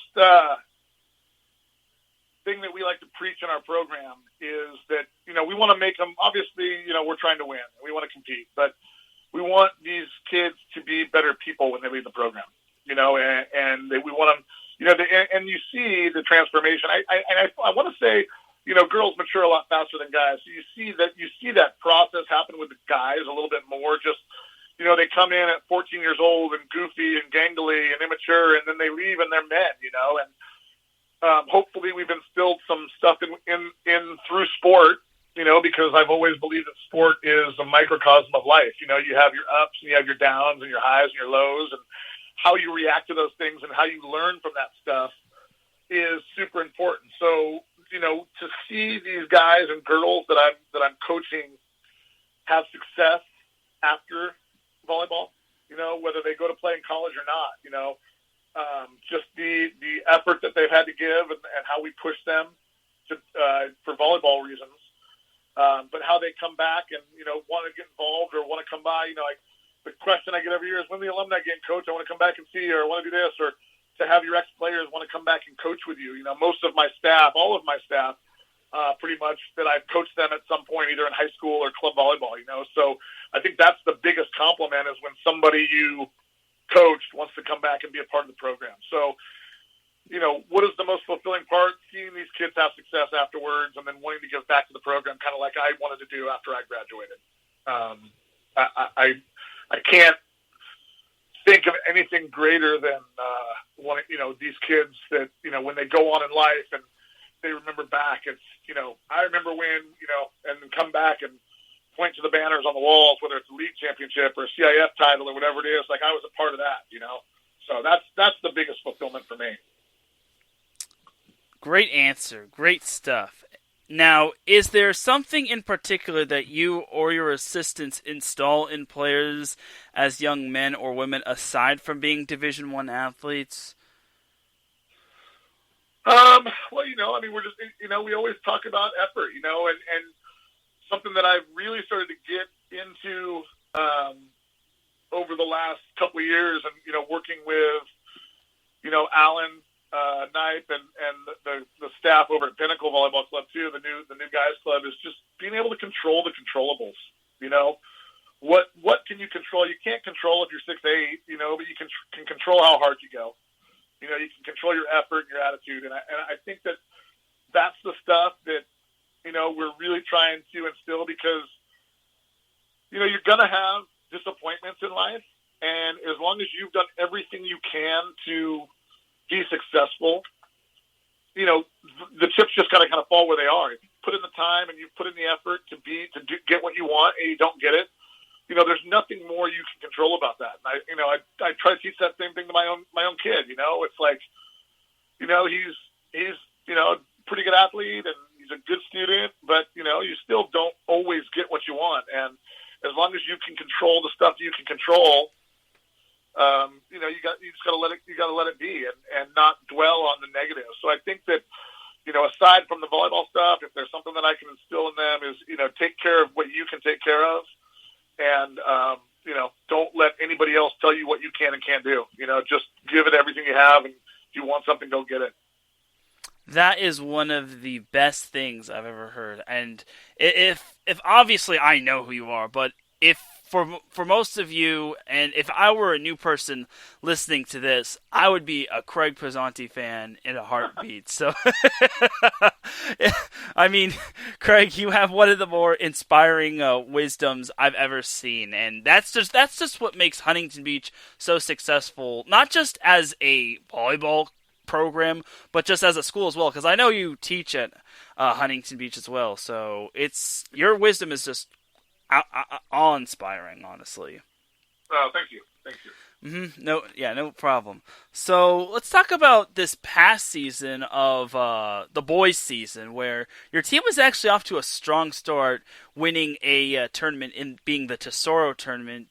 thing that we like to preach in our program is that, we want to make them, obviously, we're trying to win. We want to compete, but we want these kids to be better people when they leave the program, and we want them, and you see the transformation. I want to say, girls mature a lot faster than guys. So you see that process happen with the guys a little bit more. Just, they come in at 14 years old and goofy and gangly and immature, and then they leave and they're men, and hopefully we've instilled some stuff in through sport, because I've always believed that sport is a microcosm of life. You have your ups and you have your downs and your highs and your lows, and how you react to those things and how you learn from that stuff is super important. So, to see these guys and girls that I'm coaching have success after volleyball, whether they go to play in college or not, just the effort that they've had to give and how we push them to, for volleyball reasons. But how they come back and, want to get involved or want to come by, like the question I get every year is, when the alumni game, coach, I want to come back and see you, or I want to do this, or to have your ex-players want to come back and coach with you. Most of my staff, all of my staff, pretty much that I've coached them at some point, either in high school or club volleyball, So I think that's the biggest compliment, is when somebody you coached wants to come back and be a part of the program. So, what is the most fulfilling part? Seeing these kids have success afterwards and then wanting to give back to the program, kind of like I wanted to do after I graduated. I can't think of anything greater than these kids that, when they go on in life and they remember back, it's, I remember when, and then come back and point to the banners on the walls, whether it's a league championship or a CIF title or whatever it is, like I was a part of that, So that's the biggest fulfillment for me. Great answer. Great stuff. Now, is there something in particular that you or your assistants install in players as young men or women, aside from being Division I athletes? Well, we're just, we always talk about effort, and something that I've really started to get into over the last couple of years, and, working with, Alan Knipe and the staff over at Pinnacle Volleyball Club too, the new guys club, is just being able to control the controllables. What can you control? You can't control if you're 6'8", but you can control how hard you go. You can control your effort and your attitude, and I think that's the stuff that we're really trying to instill, because you're gonna have disappointments in life, and as long as you've done everything you can to be successful, the chips just gotta kind of fall where they are. If you put in the time and you put in the effort to get what you want, and you don't get it, there's nothing more you can control about that. And I try to teach that same thing to my own kid. It's like, he's a pretty good athlete and he's a good student, but you still don't always get what you want. And as long as you can control the stuff you can control, you just gotta let it be and not dwell on the negative. So I think that, aside from the volleyball stuff, if there's something that I can instill in them is, take care of what you can take care of, and don't let anybody else tell you what you can and can't do. Just give it everything you have, and if you want something, go get it. That is one of the best things I've ever heard. And if obviously I know who you are, but if for most of you, and if I were a new person listening to this, I would be a Craig Pazanti fan in a heartbeat. So, I mean, Craig, you have one of the more inspiring wisdoms I've ever seen, and that's just what makes Huntington Beach so successful. Not just as a volleyball program, but just as a school as well. Because I know you teach at Huntington Beach as well. So your wisdom is just awe-inspiring, honestly. Oh, thank you. Mm-hmm. No problem. So let's talk about this past season of the boys' season, where your team was actually off to a strong start, winning a tournament in being the Tesoro tournament,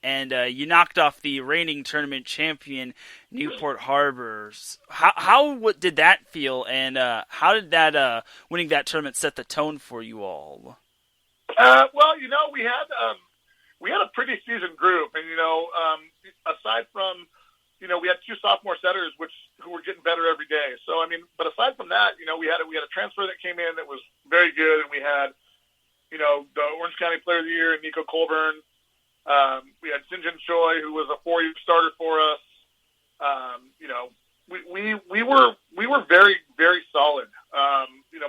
and you knocked off the reigning tournament champion Newport Harbors. How did that feel, and how did that winning that tournament set the tone for you all? Well, we had a pretty seasoned group, and aside from, we had two sophomore setters who were getting better every day. So but aside from that, we had a transfer that came in that was very good, and we had, the Orange County Player of the Year, Nico Colburn. We had Sinjin Choi, who was a 4-year starter for us. We were very, very solid.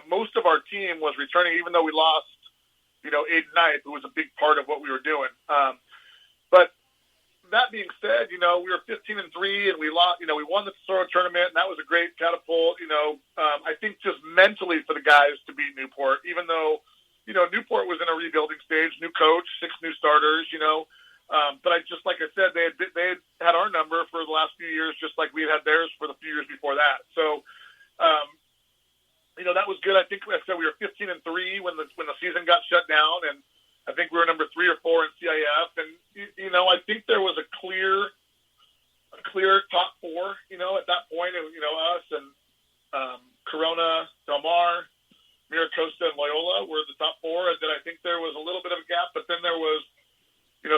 Most of our team was returning, even though we lost, Aiden Knight, who was a big part of what we were doing. But that being said, we were 15-3, and we lost. We won the Tesoro tournament, and that was a great catapult. I think just mentally for the guys to beat Newport, even though, Newport was in a rebuilding stage, new coach, 6 new starters. But like I said, they had our number for the last few years, just like we had theirs for the few years before that. So, that was good. I think I said we were 15-3 when the season got shut down, and I think we were number 3 or 4 in CIF, and I think there was a clear top 4. At that point, us and Corona, Del Mar, Miracosta, and Loyola were the top 4, and then I think there was a little bit of a gap, but then there was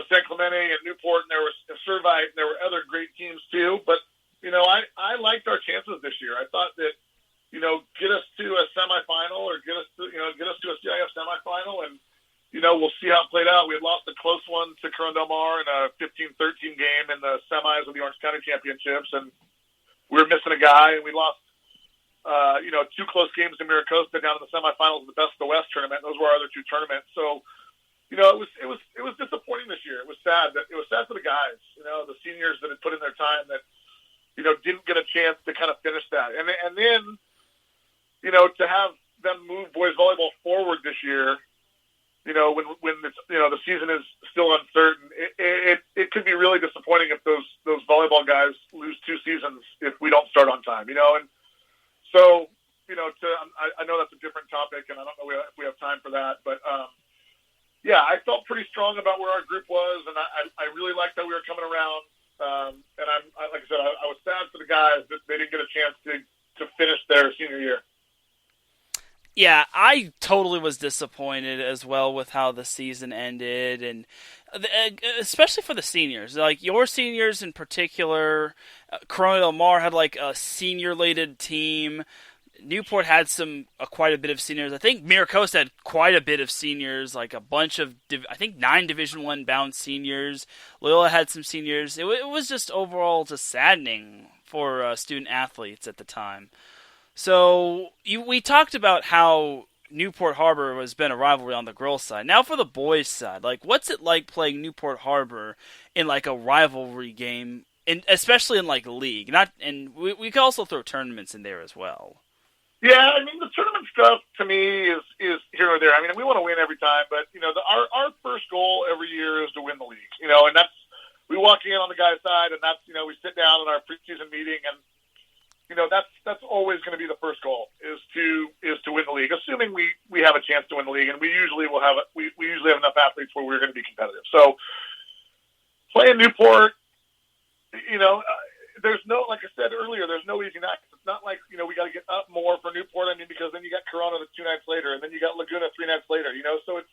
San Clemente and Newport, and there was Servite, and there were other great teams too. But I liked our chances this year. I thought that get us to a semifinal or get us to a CIF semifinal, and we'll see how it played out. We had lost a close one to Corona Del Mar in a 15-13 game in the semis of the Orange County Championships, and we were missing a guy, and we lost 2 close games to Miracosta down in the semifinals of the Best of the West tournament. Those were our other 2 tournaments. So, it was disappointing this year. It was sad for the guys, the seniors that had put in their time that, didn't get a chance to kind of finish that. And then, to have them move boys volleyball forward this year, when it's, the season is still uncertain, it could be really disappointing if those volleyball guys lose 2 seasons if we don't start on time, and so, I know that's a different topic, and I don't know if we have time for that, but, I felt pretty strong about where our group was, and I really liked that we were coming around, and like I said, I was sad for the guys that they didn't get a chance to finish their senior year. Yeah, I totally was disappointed as well with how the season ended, and especially for the seniors. Like, your seniors in particular, Corona Del Mar had like a senior-laden team. Newport had quite a bit of seniors. I think Miracosta had quite a bit of seniors, like a bunch of, 9 Division I bound seniors. Loyola had some seniors. It was just overall just saddening for student athletes at the time. So we talked about how Newport Harbor has been a rivalry on the girls' side. Now for the boys' side, like, what's it like playing Newport Harbor in like a rivalry game, and especially in like league? We can also throw tournaments in there as well. Yeah, I mean, the tournament stuff to me is here or there. I mean, we want to win every time, but our first goal every year is to win the league. And that's, we walk in on the guy's side, and that's we sit down in our preseason meeting, and that's always going to be the first goal is to win the league, assuming we have a chance to win the league, and we usually have enough athletes where we're going to be competitive. So playing Newport, there's no, like I said earlier, there's no easy nights. It's not like we got to get up more for Newport. I mean, because then you got Corona 2 nights later, and then you got Laguna 3 nights later. So it's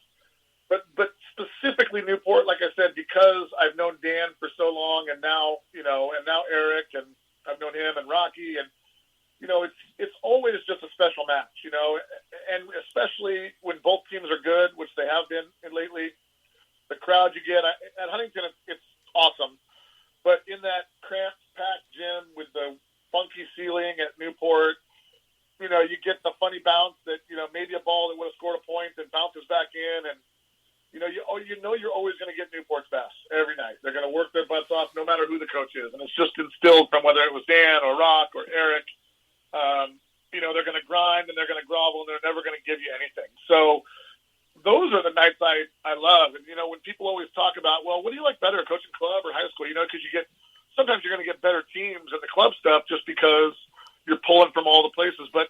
but specifically Newport, like I said, because I've known Dan for so long, and now Eric, and I've known him and Rocky, and it's always just a special match, and especially when both teams are good, which they have been lately. The crowd you get at Huntington, it's awesome, but in that cramped, packed gym with the funky ceiling at Newport, you get the funny bounce that maybe a ball that would have scored a point and bounces back in, and you're always going to get Newport's best every night. They're going to work their butts off no matter who the coach is. And it's just instilled from whether it was Dan or Rock or Eric. They're going to grind and they're going to grovel and they're never going to give you anything. So those are the nights I love. And, when people always talk about, well, what do you like better, coaching club or high school? Because sometimes you're going to get better teams in the club stuff just because you're pulling from all the places. But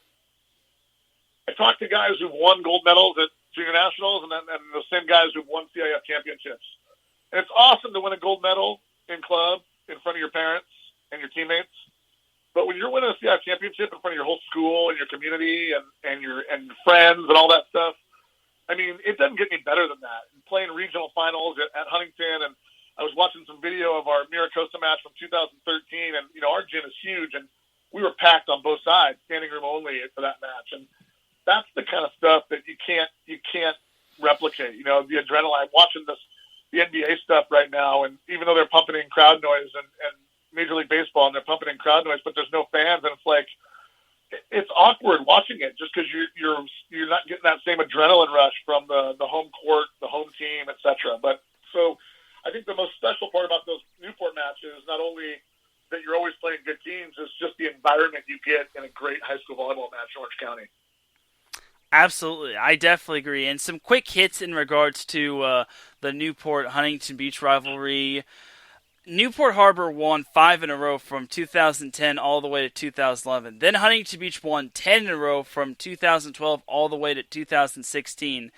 I talked to guys who've won gold medals at junior nationals and the same guys who've won CIF championships. And it's awesome to win a gold medal in club in front of your parents and your teammates. But when you're winning a CIF championship in front of your whole school and your community and your friends and all that stuff, I mean, it doesn't get any better than that. And playing regional finals at Huntington, and I was watching some video of our Miracosta match from 2013, and our gym is huge, and we were packed on both sides, standing room only for that match. And that's the kind of stuff that you can't replicate. The adrenaline. Watching the NBA stuff right now, and even though they're pumping in crowd noise and Major League Baseball, and they're pumping in crowd noise, but there's no fans, and it's like it's awkward watching it just because you're not getting that same adrenaline rush from the home court, the home team, etc. But so I think the most special part about those Newport matches, not only that you're always playing good teams, is just the environment you get in a great high school volleyball match in Orange County. Absolutely. I definitely agree. And some quick hits in regards to the Newport-Huntington Beach rivalry. Newport Harbor won 5 in a row from 2010 all the way to 2011. Then Huntington Beach won 10 in a row from 2012 all the way to 2016.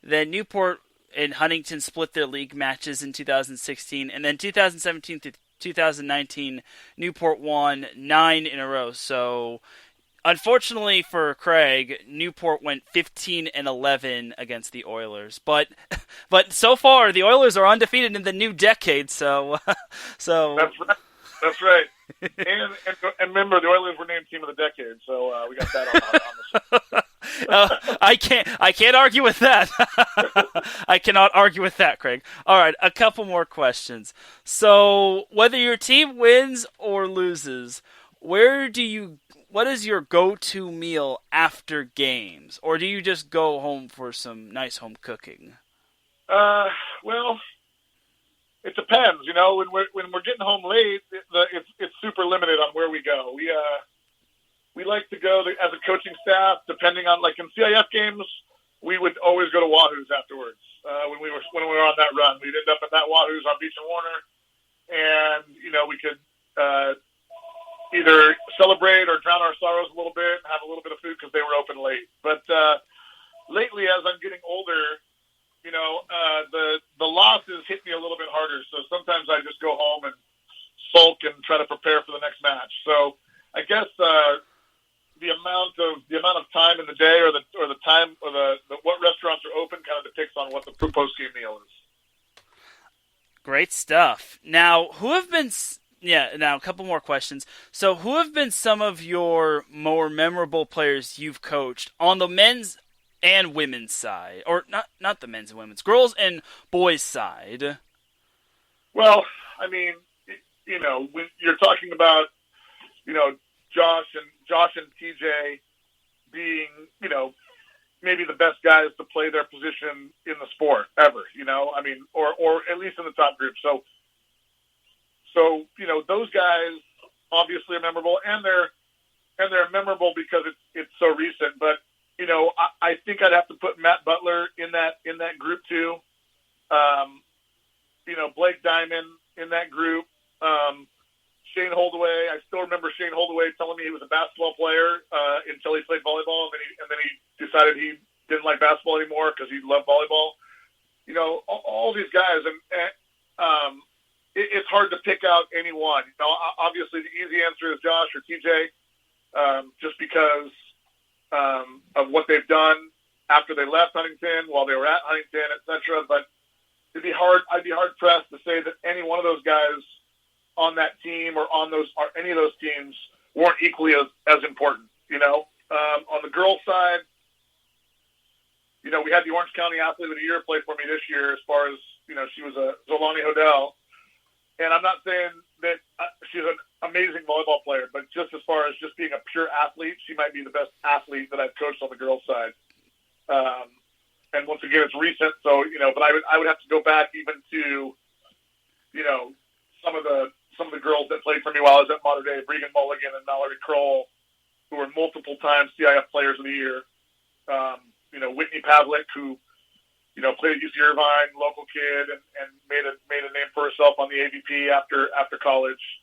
Then Newport and Huntington split their league matches in 2016, and then 2017 to 2019, Newport won 9 in a row. So, unfortunately for Craig, Newport went 15-11 against the Oilers. But so far, the Oilers are undefeated in the new decade. So That's right. That's right. and remember, the Oilers were named Team of the Decade, so we got that on the show. I can't argue with that. I cannot argue with that, Craig. All right, a couple more questions. So, whether your team wins or loses, what is your go-to meal after games? Or do you just go home for some nice home cooking? Well, it depends. You know, when we're getting home late, it's super limited on where we go. We like to go as a coaching staff, depending on, like in CIF games, we would always go to Wahoo's afterwards. When we were on that run, we'd end up at that Wahoo's on Beach and Warner, and we could either celebrate or drown our sorrows a little bit and have a little bit of food because they were open late. But lately, as I'm getting older, the losses hit me a little bit harder. So sometimes I just go home and sulk and try to prepare for the next match. So I guess the amount of time in the day or the time or the what restaurants are open kind of depicts on what the post game meal is. Great stuff. Now, now a couple more questions. So, who have been some of your more memorable players you've coached on the men's and women's side, or not the men's and women's, girls and boys side? Well, I mean, when you're talking about, Josh and TJ being, maybe the best guys to play their position in the sport ever, I mean, or at least in the top group. So, those guys obviously are memorable, and they're memorable because it's so recent. But I think I'd have to put Matt Butler in that group too. Blake Diamond in that group. Shane Holdaway. I still remember Shane Holdaway telling me he was a basketball player until he played volleyball, and then he decided he didn't like basketball anymore because he loved volleyball. All these guys, and it's hard to pick out any one. Obviously the easy answer is Josh or TJ, just because of what they've done after they left Huntington, while they were at Huntington, etc. But I'd be hard pressed to say that any one of those guys on that team or any of those teams weren't equally as important. On the girls' side, we had the Orange County Athlete of the Year play for me this year. As far as she was a Zolani Hodel, and I'm not saying that she's an amazing volleyball player, but just as far as just being a pure athlete, she might be the best athlete that I've coached on the girls' side. And once again, it's recent, so but I would have to go back even to some of the girls that played for me while I was at Mater Dei, Bregan Mulligan and Mallory Kroll, who were multiple times CIF Players of the Year. Whitney Pavlik, who played at UC Irvine, local kid, and made a name for herself on the AVP after college.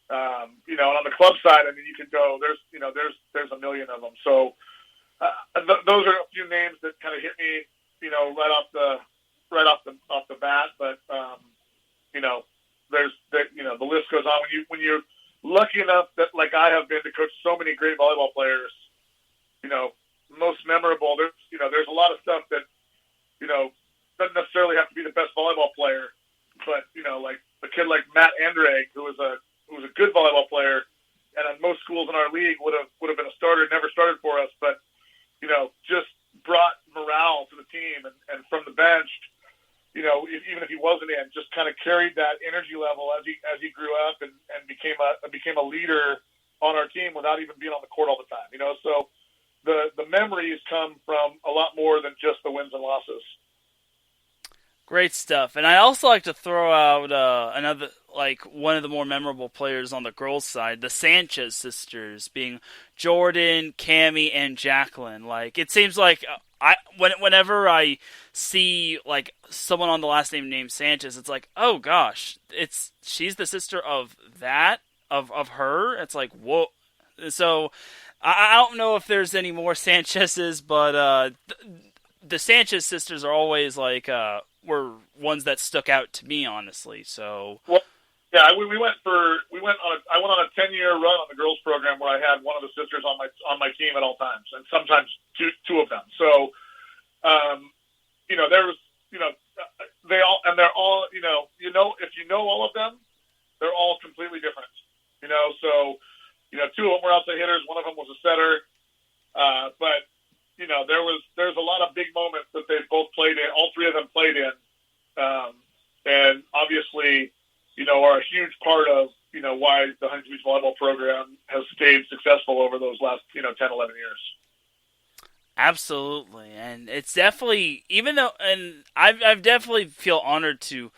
And on the club side, I mean, you could go. There's a million of them. So those are a few names that kind of hit me, right off the bat. But the list goes on. When you're lucky enough that, like I have been, to coach so many great volleyball players, most memorable. There's a lot of stuff that doesn't necessarily have to be the best volleyball player, but like a kid like Matt Andrade, who was a good volleyball player, and in most schools in our league would have been a starter, never started for us, but just brought morale to the team, and from the bench, even if he wasn't in, just kind of carried that energy level as he grew up and became a leader on our team without even being on the court all the time. So the memories come from a lot more than just the wins and losses. Great stuff. And I also like to throw out one of the more memorable players on the girls' side, the Sanchez sisters, being Jordan, Cammie, and Jacqueline. Like, it seems like whenever I see like someone on the last name named Sanchez, it's like, oh gosh, she's the sister of her. It's like, whoa. So I don't know if there's any more Sanchez's, but the Sanchez sisters are always like were ones that stuck out to me, honestly. So well, yeah, I went on a 10-year run on the girls program where I had one of the sisters on my team at all times, and sometimes two of them. So, there was, they're all, if you know all of them, they're all completely different. So, two of them were outside hitters, one of them was a setter, but there's a lot of big moments that they both played in. All three of them played in, and obviously, are a huge part of why the Huntington Beach volleyball program has stayed successful over those last 10, 11 years. Absolutely, and it's definitely I've definitely feel honored to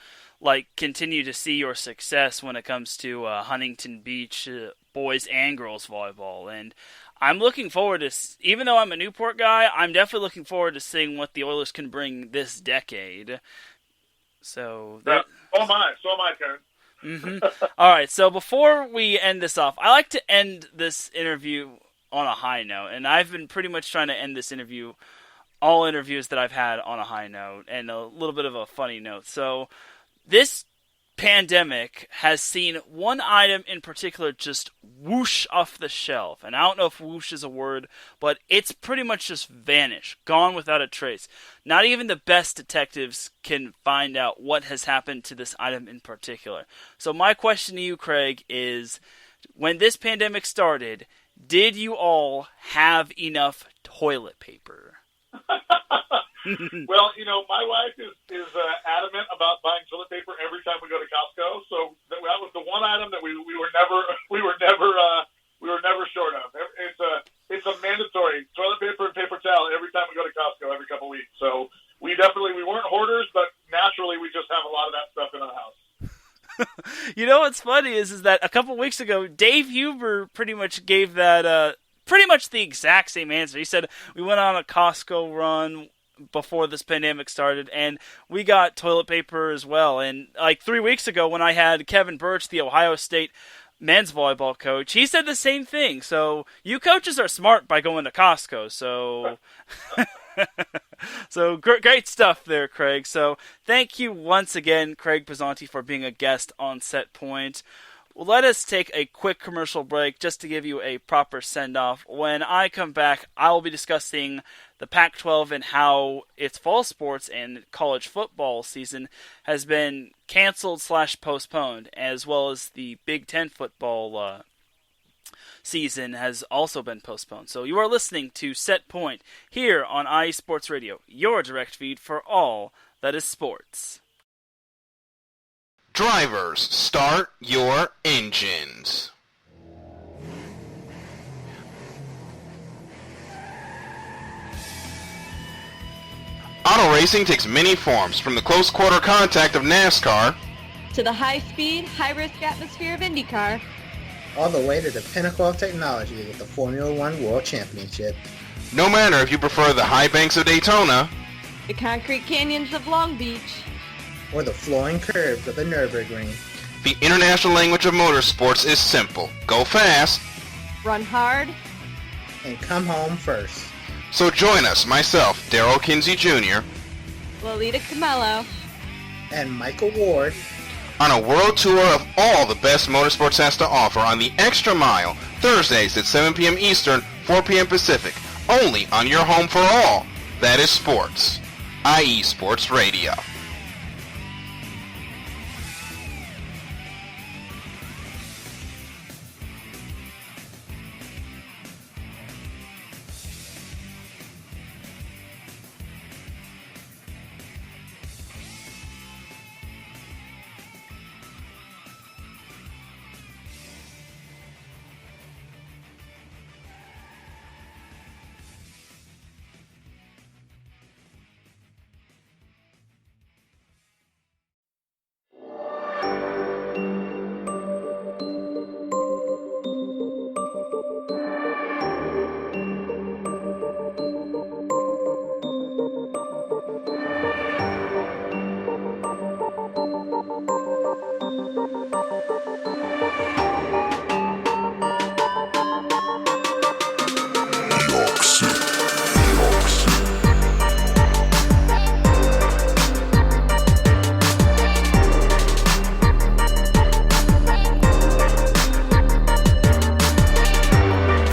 continue to see your success when it comes to Huntington Beach boys and girls volleyball, and I'm looking forward to, even though I'm a Newport guy, I'm definitely looking forward to seeing what the Oilers can bring this decade. So so am I, Teran. Mm-hmm. All right, so before we end this off, I like to end this interview on a high note, and I've been pretty much trying to end all interviews that I've had on a high note and a little bit of a funny note. So this pandemic has seen one item in particular just whoosh off the shelf, and I don't know if whoosh is a word, but it's pretty much just vanished, gone without a trace. Not even the best detectives can find out what has happened to this item in particular. So my question to you, Craig, is when this pandemic started, did you all have enough toilet paper? Well, my wife is adamant about buying toilet paper every time we go to Costco. So that was the one item that we were never short of. It's a mandatory toilet paper and paper towel every time we go to Costco every couple weeks. So we weren't hoarders, but naturally we just have a lot of that stuff in our house. What's funny is that a couple weeks ago, Dave Huber pretty much gave that pretty much the exact same answer. He said we went on a Costco run before this pandemic started, and we got toilet paper as well. And 3 weeks ago, when I had Kevin Birch, the Ohio State men's volleyball coach, he said the same thing. So you coaches are smart by going to Costco. So so great stuff there, Craig. So thank you once again, Craig Pazanti, for being a guest on Set Point. Well, let us take a quick commercial break just to give you a proper send-off. When I come back, I will be discussing the Pac-12 and how its fall sports and college football season has been canceled/postponed, as well as the Big Ten football season has also been postponed. So you are listening to Set Point here on IE Sports Radio, your direct feed for all that is sports. Drivers, start your engines. Auto racing takes many forms, from the close quarter contact of NASCAR to the high-speed, high-risk atmosphere of IndyCar, all the way to the pinnacle of technology with the Formula One World Championship. No matter if you prefer the high banks of Daytona, the concrete canyons of Long Beach, or the flowing curves of the Nürburgring. The international language of motorsports is simple. Go fast, run hard, and come home first. So join us, myself, Darrell Kinsey Jr., Lolita Camello, and Michael Ward, on a world tour of all the best motorsports has to offer on the Extra Mile, Thursdays at 7 p.m. Eastern, 4 p.m. Pacific, only on your home for all. That is sports. IE Sports Radio.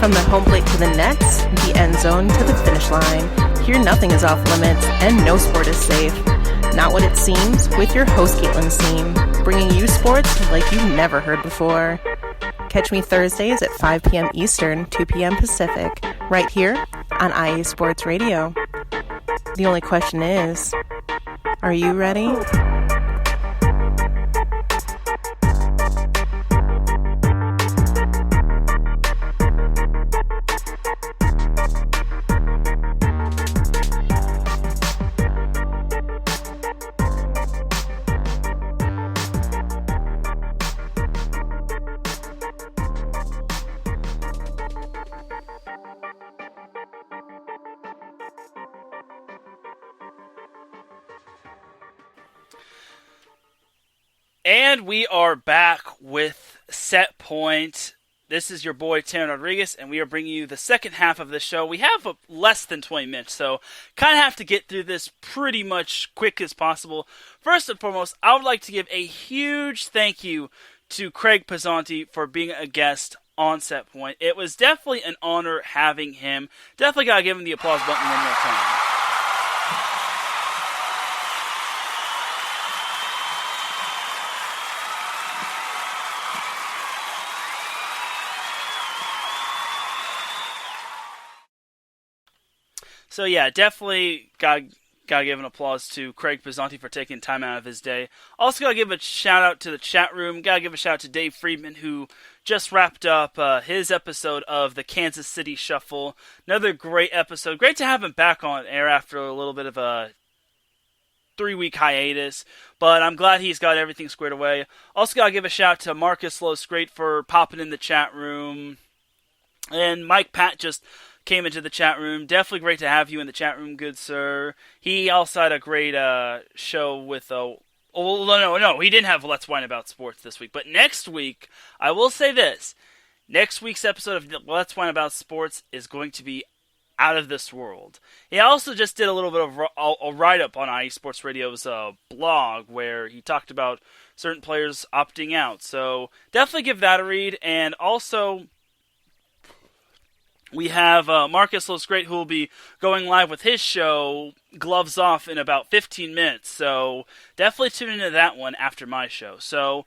From the home plate to the nets, the end zone to the finish line, here nothing is off limits and no sport is safe. Not what it seems with your host Caitlin Seam, bringing you sports like you've never heard before. Catch me Thursdays at 5 p.m. Eastern, 2 p.m. Pacific, right here on IA Sports Radio. The only question is, are you ready? And we are back with Set Point. This is your boy, Teran Rodriguez, and we are bringing you the second half of this show. We have less than 20 minutes, so kind of have to get through this pretty much quick as possible. First and foremost, I would like to give a huge thank you to Craig Pazanti for being a guest on Set Point. It was definitely an honor having him. Definitely got to give him the applause button one more time. So yeah, definitely gotta give an applause to Craig Pazanti for taking time out of his day. Also gotta give a shout out to the chat room. Gotta give a shout out to Dave Friedman, who just wrapped up his episode of the Kansas City Shuffle. Another great episode. Great to have him back on air after a little bit of a 3-week hiatus, but I'm glad he's got everything squared away. Also gotta give a shout out to Marcus Lowe Scrate for popping in the chat room. And Mike Pat just came into the chat room. Definitely great to have you in the chat room, good sir. He also had a great show with no, he didn't have Let's Whine About Sports this week. But next week, I will say this. Next week's episode of Let's Whine About Sports is going to be out of this world. He also just did a little bit of a write-up on IE Sports Radio's blog where he talked about certain players opting out. So definitely give that a read. And also, we have Marcus Lowe Scrate, who will be going live with his show, Gloves Off, in about 15 minutes. So definitely tune into that one after my show. So,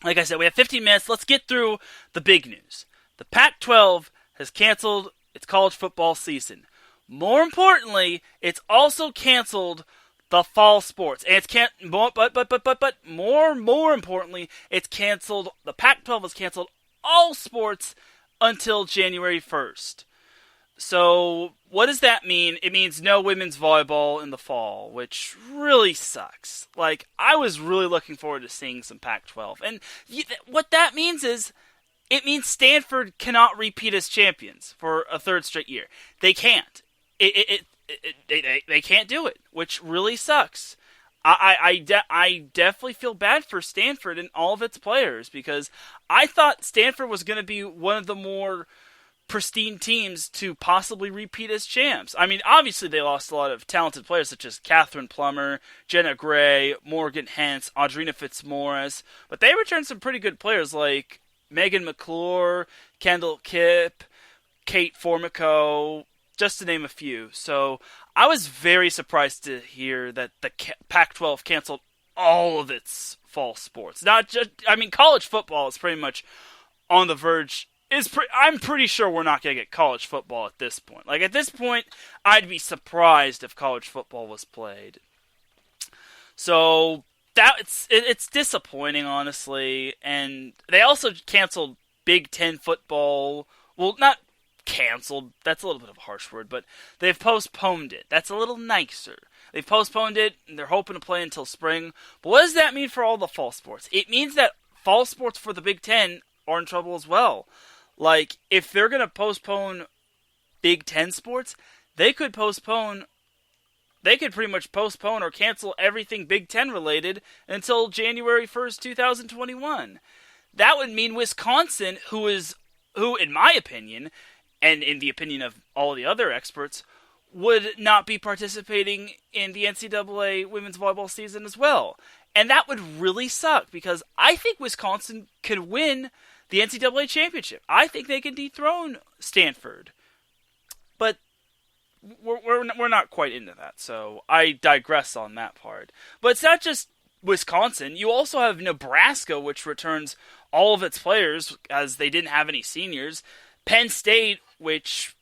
like I said, we have 15 minutes. Let's get through the big news. The Pac-12 has canceled its college football season. More importantly, it's also canceled the fall sports. And it's more importantly, it's canceled. The Pac-12 has canceled all sports until January 1st. So, what does that mean? It means no women's volleyball in the fall, which really sucks. Like, I was really looking forward to seeing some Pac-12. And what that means is, it means Stanford cannot repeat as champions for a third straight year. They can't. They can't do it, which really sucks. I definitely feel bad for Stanford and all of its players, because I thought Stanford was going to be one of the more pristine teams to possibly repeat as champs. I mean, obviously they lost a lot of talented players such as Catherine Plummer, Jenna Gray, Morgan Hentz, Audrina Fitzmaurice, but they returned some pretty good players like Megan McClure, Kendall Kipp, Kate Formico, just to name a few. So I was very surprised to hear that the Pac-12 canceled all of its fall sports. Not just, I mean, college football is pretty much on the verge. I'm pretty sure we're not going to get college football at this point. Like, at this point, I'd be surprised if college football was played. So it's disappointing, honestly. And they also canceled Big Ten football. Well, not canceled, that's a little bit of a harsh word, but they've postponed it. That's a little nicer. They've postponed it, and they're hoping to play until spring. But what does that mean for all the fall sports? It means that fall sports for the Big Ten are in trouble as well. Like, if they're going to postpone Big Ten sports, they could pretty much postpone or cancel everything Big Ten related until January 1st, 2021. That would mean Wisconsin, who, in my opinion, and in the opinion of all the other experts, would not be participating in the NCAA women's volleyball season as well. And that would really suck, because I think Wisconsin could win the NCAA championship. I think they can dethrone Stanford. But we're not quite into that, so I digress on that part. But it's not just Wisconsin. You also have Nebraska, which returns all of its players as they didn't have any seniors. Penn State, which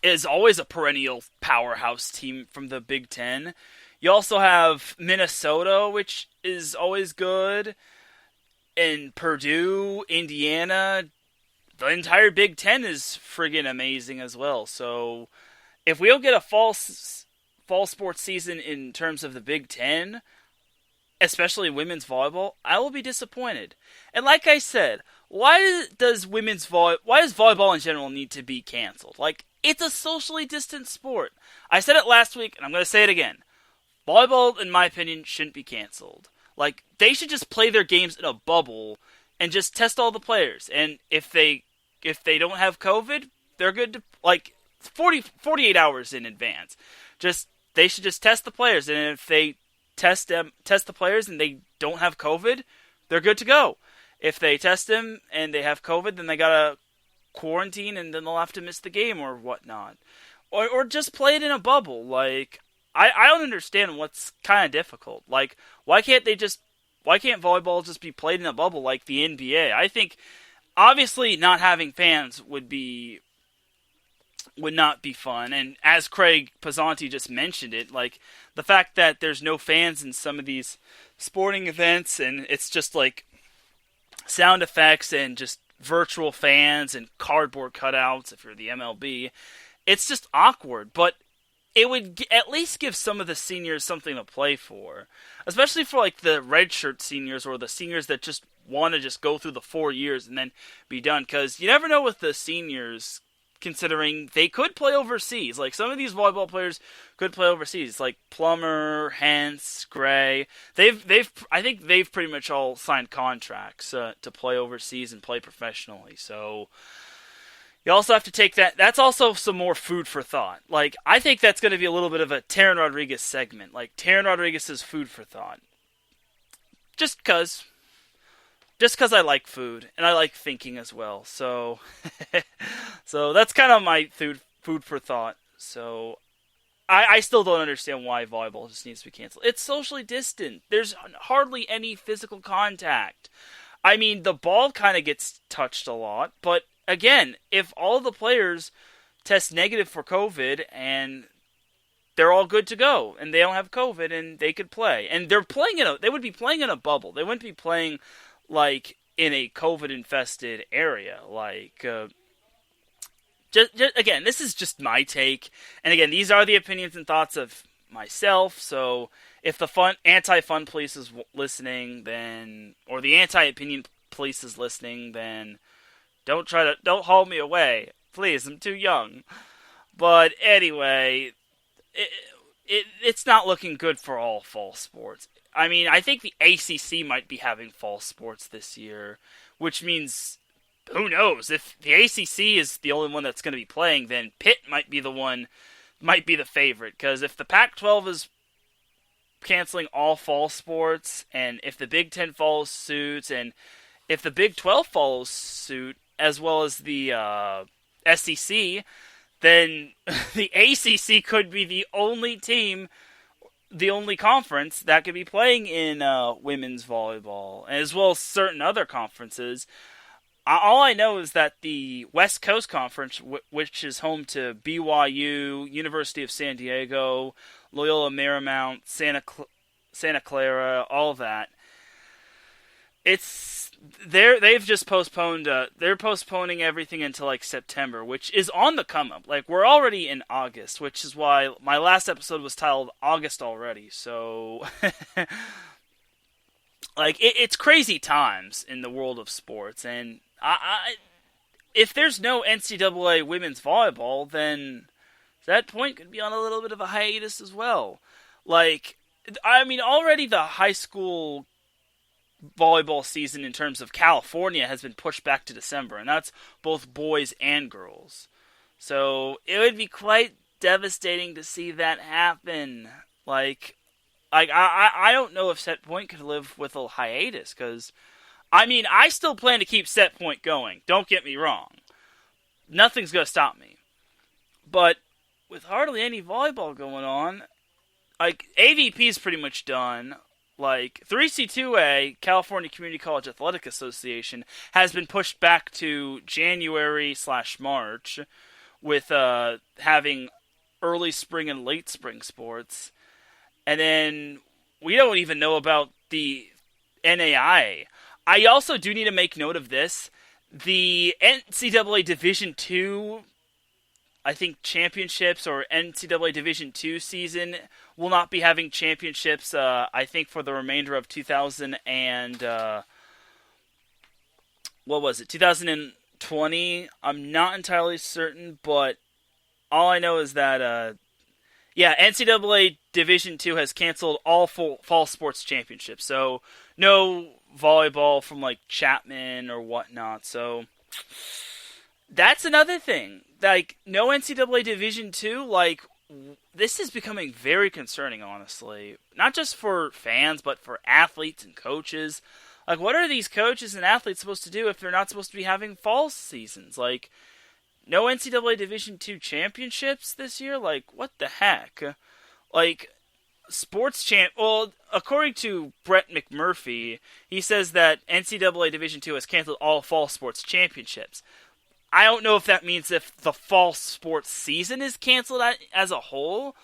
is always a perennial powerhouse team from the Big Ten. You also have Minnesota, which is always good, and Purdue, Indiana. The entire Big Ten is friggin' amazing as well. So if we don't get a fall sports season in terms of the Big Ten, especially women's volleyball, I will be disappointed. And like I said, why does volleyball in general need to be canceled? Like, it's a socially distant sport. I said it last week, and I'm going to say it again. Volleyball, in my opinion, shouldn't be canceled. Like, they should just play their games in a bubble and just test all the players. And if they don't have COVID, they're good to, like, 48 hours in advance. They should just test the players, and if they test the players and they don't have COVID, they're good to go. If they test them and they have COVID, then they gotta quarantine and then they'll have to miss the game or whatnot. Or just play it in a bubble. Like, I don't understand what's kind of difficult. Like, why can't volleyball just be played in a bubble like the NBA? I think, obviously, not having fans would not be fun. And as Craig Pazanti just mentioned it, like, the fact that there's no fans in some of these sporting events and it's just like sound effects and just virtual fans and cardboard cutouts if you're the MLB, it's just awkward. But it would at least give some of the seniors something to play for, especially for like the redshirt seniors or the seniors that just want to just go through the 4 years and then be done. Because you never know with the seniors, considering they could play overseas. Like, some of these volleyball players could play overseas, like Plummer, Hentz, Gray. I think they've pretty much all signed contracts to play overseas and play professionally. So you also have to take that. That's also some more food for thought. Like, I think that's going to be a little bit of a Teran Rodriguez segment. Like, Teran Rodriguez's food for thought. Just because I like food, and I like thinking as well. So so that's kind of my food for thought. So I still don't understand why volleyball just needs to be canceled. It's socially distant. There's hardly any physical contact. I mean, the ball kind of gets touched a lot, but again, if all the players test negative for COVID and they're all good to go, and they don't have COVID, and they could play, and they would be playing in a bubble. They wouldn't be playing like in a COVID-infested area. Like, just again, this is just my take, and again, these are the opinions and thoughts of myself. So, if the anti-fun police is listening, then, or the anti-opinion police is listening, then don't haul me away, please. I'm too young. But anyway, it's not looking good for all fall sports. I mean, I think the ACC might be having fall sports this year, which means, who knows? If the ACC is the only one that's going to be playing, then Pitt might be the favorite. Because if the Pac-12 is canceling all fall sports, and if the Big Ten follows suit, and if the Big 12 follows suit, as well as the SEC, then the ACC could be the only conference that could be playing in women's volleyball, as well as certain other conferences. All I know is that the West Coast Conference, which is home to BYU, University of San Diego, Loyola Marymount, Santa Clara, all that, they've just postponed. They're postponing everything until like September, which is on the come up. Like, we're already in August, which is why my last episode was titled August already. So, like, it's crazy times in the world of sports, and if there's no NCAA women's volleyball, then that point could be on a little bit of a hiatus as well. Like, I mean, already the high school volleyball season in terms of California has been pushed back to December, and that's both boys and girls. So it would be quite devastating to see that happen. Like I don't know if Set Point could live with a hiatus, because I mean, I still plan to keep set point going. Don't get me wrong. Nothing's going to stop me. But with hardly any volleyball going on, like, AVP is pretty much done. Like, 3C2A, California Community College Athletic Association, has been pushed back to January/March with having early spring and late spring sports. And then we don't even know about the NAIA. I also do need to make note of this. The NCAA Division II, I think, championships or NCAA Division II season will not be having championships, I think, for the remainder of 2020. I'm not entirely certain, but all I know is that, NCAA Division II has canceled all fall sports championships. So, no volleyball from, like, Chapman or whatnot. So, that's another thing. Like, no NCAA Division II, like, this is becoming very concerning, honestly. Not just for fans, but for athletes and coaches. Like, what are these coaches and athletes supposed to do if they're not supposed to be having fall seasons? Like, no NCAA Division II championships this year? Like, what the heck? Like, well, according to Brett McMurphy, he says that NCAA Division II has canceled all fall sports championships. I don't know if that means if the fall sports season is canceled as a whole,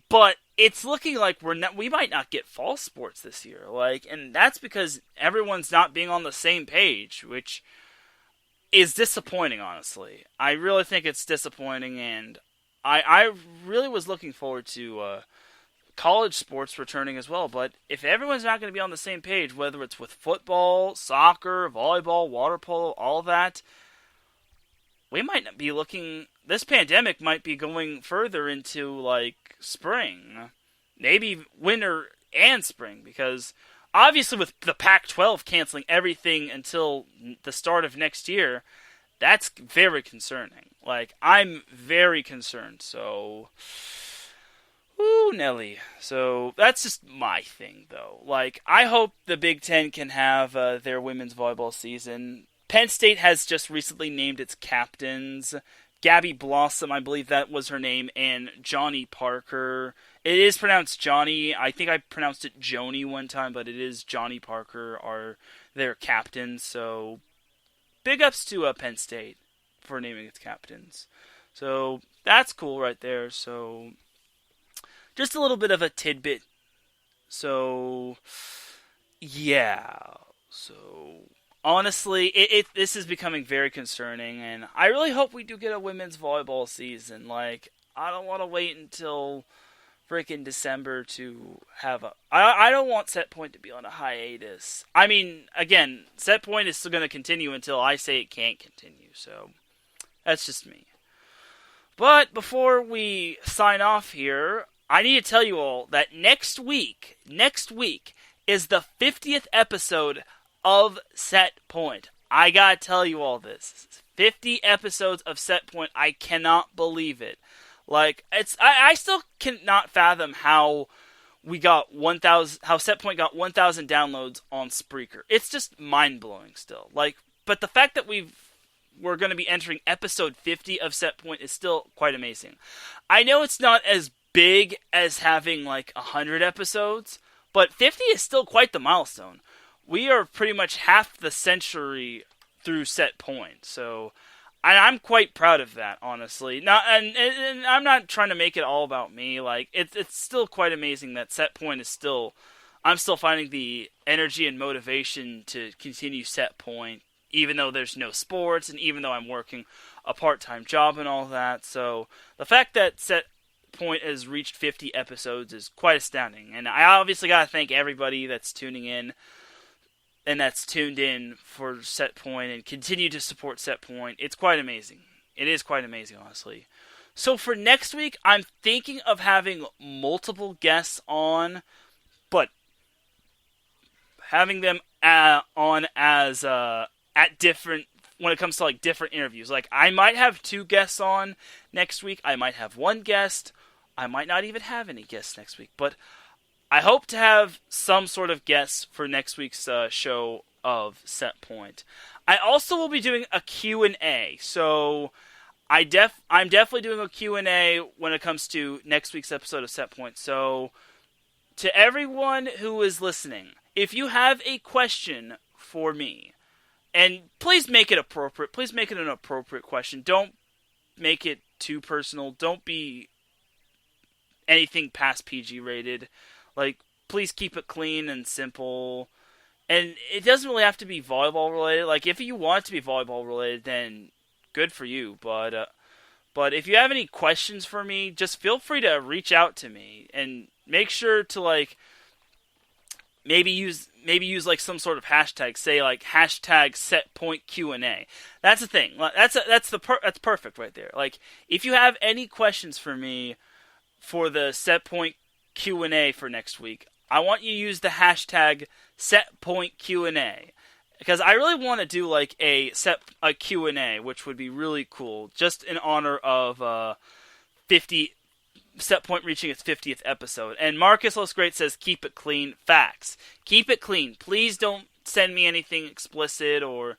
but it's looking like we might not get fall sports this year. Like, and that's because everyone's not being on the same page, which is disappointing, honestly. I really think it's disappointing, and I really was looking forward to college sports returning as well, but if everyone's not going to be on the same page, whether it's with football, soccer, volleyball, water polo, all that, we might not be looking... This pandemic might be going further into, like, spring. Maybe winter and spring, because obviously with the Pac-12 canceling everything until the start of next year, that's very concerning. Like, I'm very concerned, so... Ooh, Nelly. So, that's just my thing, though. Like, I hope the Big Ten can have their women's volleyball season. Penn State has just recently named its captains. Gabby Blossom, I believe that was her name, and Johnny Parker. It is pronounced Johnny. I think I pronounced it Joni one time, but it is Johnny Parker are their captains. So, big ups to Penn State for naming its captains. So, that's cool right there. So, just a little bit of a tidbit. So, yeah. So, honestly, this is becoming very concerning, and I really hope we do get a women's volleyball season. Like, I don't want to wait until freaking December to have I don't want Set Point to be on a hiatus. I mean, again, Set Point is still going to continue until I say it can't continue, so that's just me. But before we sign off here, I need to tell you all that next week is the 50th episode of Set Point. I gotta tell you all this. 50 episodes of Set Point. I cannot believe it. Like, I still cannot fathom how how Set Point got 1,000 downloads on Spreaker. It's just mind-blowing still. Like, but the fact that we're going to be entering episode 50 of Set Point is still quite amazing. I know it's not as big as having like 100 episodes, but 50 is still quite the milestone. We are pretty much half the century through Set Point, so I'm quite proud of that, honestly. Now, and I'm not trying to make it all about me. Like, it's still quite amazing that Set Point is still... I'm still finding the energy and motivation to continue Set Point, even though there's no sports, and even though I'm working a part-time job and all that. So, the fact that Set Point has reached 50 episodes is quite astounding. And I obviously gotta thank everybody that's tuning in, and that's tuned in for Set Point and continue to support Set Point. It's quite amazing. It is quite amazing, honestly. So for next week, I'm thinking of having multiple guests on, but having them on as at different, when it comes to like different interviews. Like, I might have 2 guests on next week. I might have 1 guest. I might not even have any guests next week, but I hope to have some sort of guests for next week's show of Set Point. I also will be doing a Q&A, so I'm definitely doing a Q&A when it comes to next week's episode of Set Point. So to everyone who is listening, if you have a question for me, and please make it appropriate. Please make it an appropriate question. Don't make it too personal. Don't be anything past PG rated. Like, please keep it clean and simple. And it doesn't really have to be volleyball related. Like, if you want it to be volleyball related, then good for you. But if you have any questions for me, just feel free to reach out to me. And make sure to, like, maybe use like some sort of hashtag, say like hashtag setpoint Q&A. That's the thing. That's perfect right there. Like, if you have any questions for me for the Setpoint Q&A for next week, I want you to use the hashtag setpoint Q&A, because I really want to do like a Q&A, which would be really cool, just in honor of 50. Setpoint reaching its 50th episode. And Marcus Los Great says, keep it clean. Facts. Keep it clean. Please don't send me anything explicit or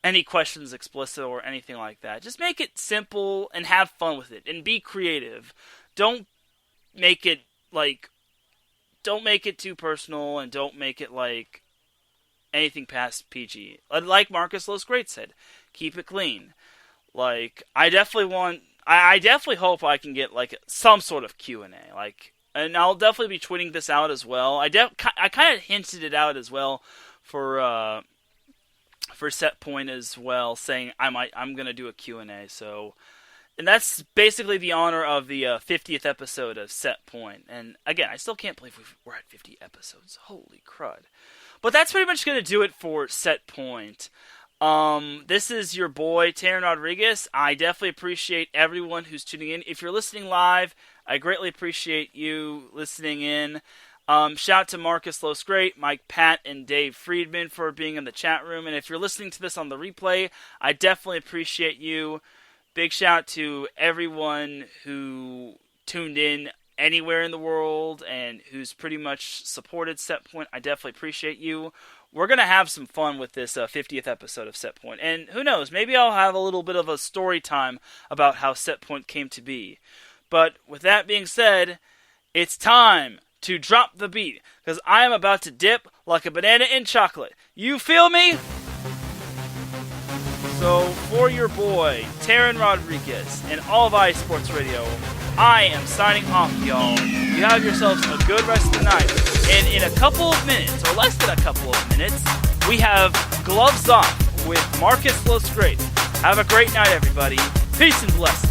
any questions explicit or anything like that. Just make it simple and have fun with it and be creative. Don't make it too personal, and don't make it like anything past PG. Like Marcus Los Great said, keep it clean. Like, I definitely hope I can get like some sort of Q&A, and I'll definitely be tweeting this out as well. I kind of hinted it out as well for Set Point as well, saying I'm gonna do a Q&A. So, and that's basically the honor of the 50th episode of Set Point. And again, I still can't believe we're at 50 episodes. Holy crud! But that's pretty much gonna do it for Set Point. This is your boy, Teran Rodriguez. I definitely appreciate everyone who's tuning in. If you're listening live, I greatly appreciate you listening in. Shout out to Marcus Los Great, Mike Pat, and Dave Friedman for being in the chat room. And if you're listening to this on the replay, I definitely appreciate you. Big shout out to everyone who tuned in anywhere in the world and who's pretty much supported Set Point. I definitely appreciate you. We're going to have some fun with this 50th episode of Set Point. And who knows, maybe I'll have a little bit of a story time about how Set Point came to be. But with that being said, it's time to drop the beat, because I am about to dip like a banana in chocolate. You feel me? So, for your boy, Teran Rodriguez, and all of iSports Radio, I am signing off, y'all. You have yourselves a good rest of the night. And in a couple of minutes, or less than a couple of minutes, we have Gloves Off with Marcus Los Great. Have a great night, everybody. Peace and blessings.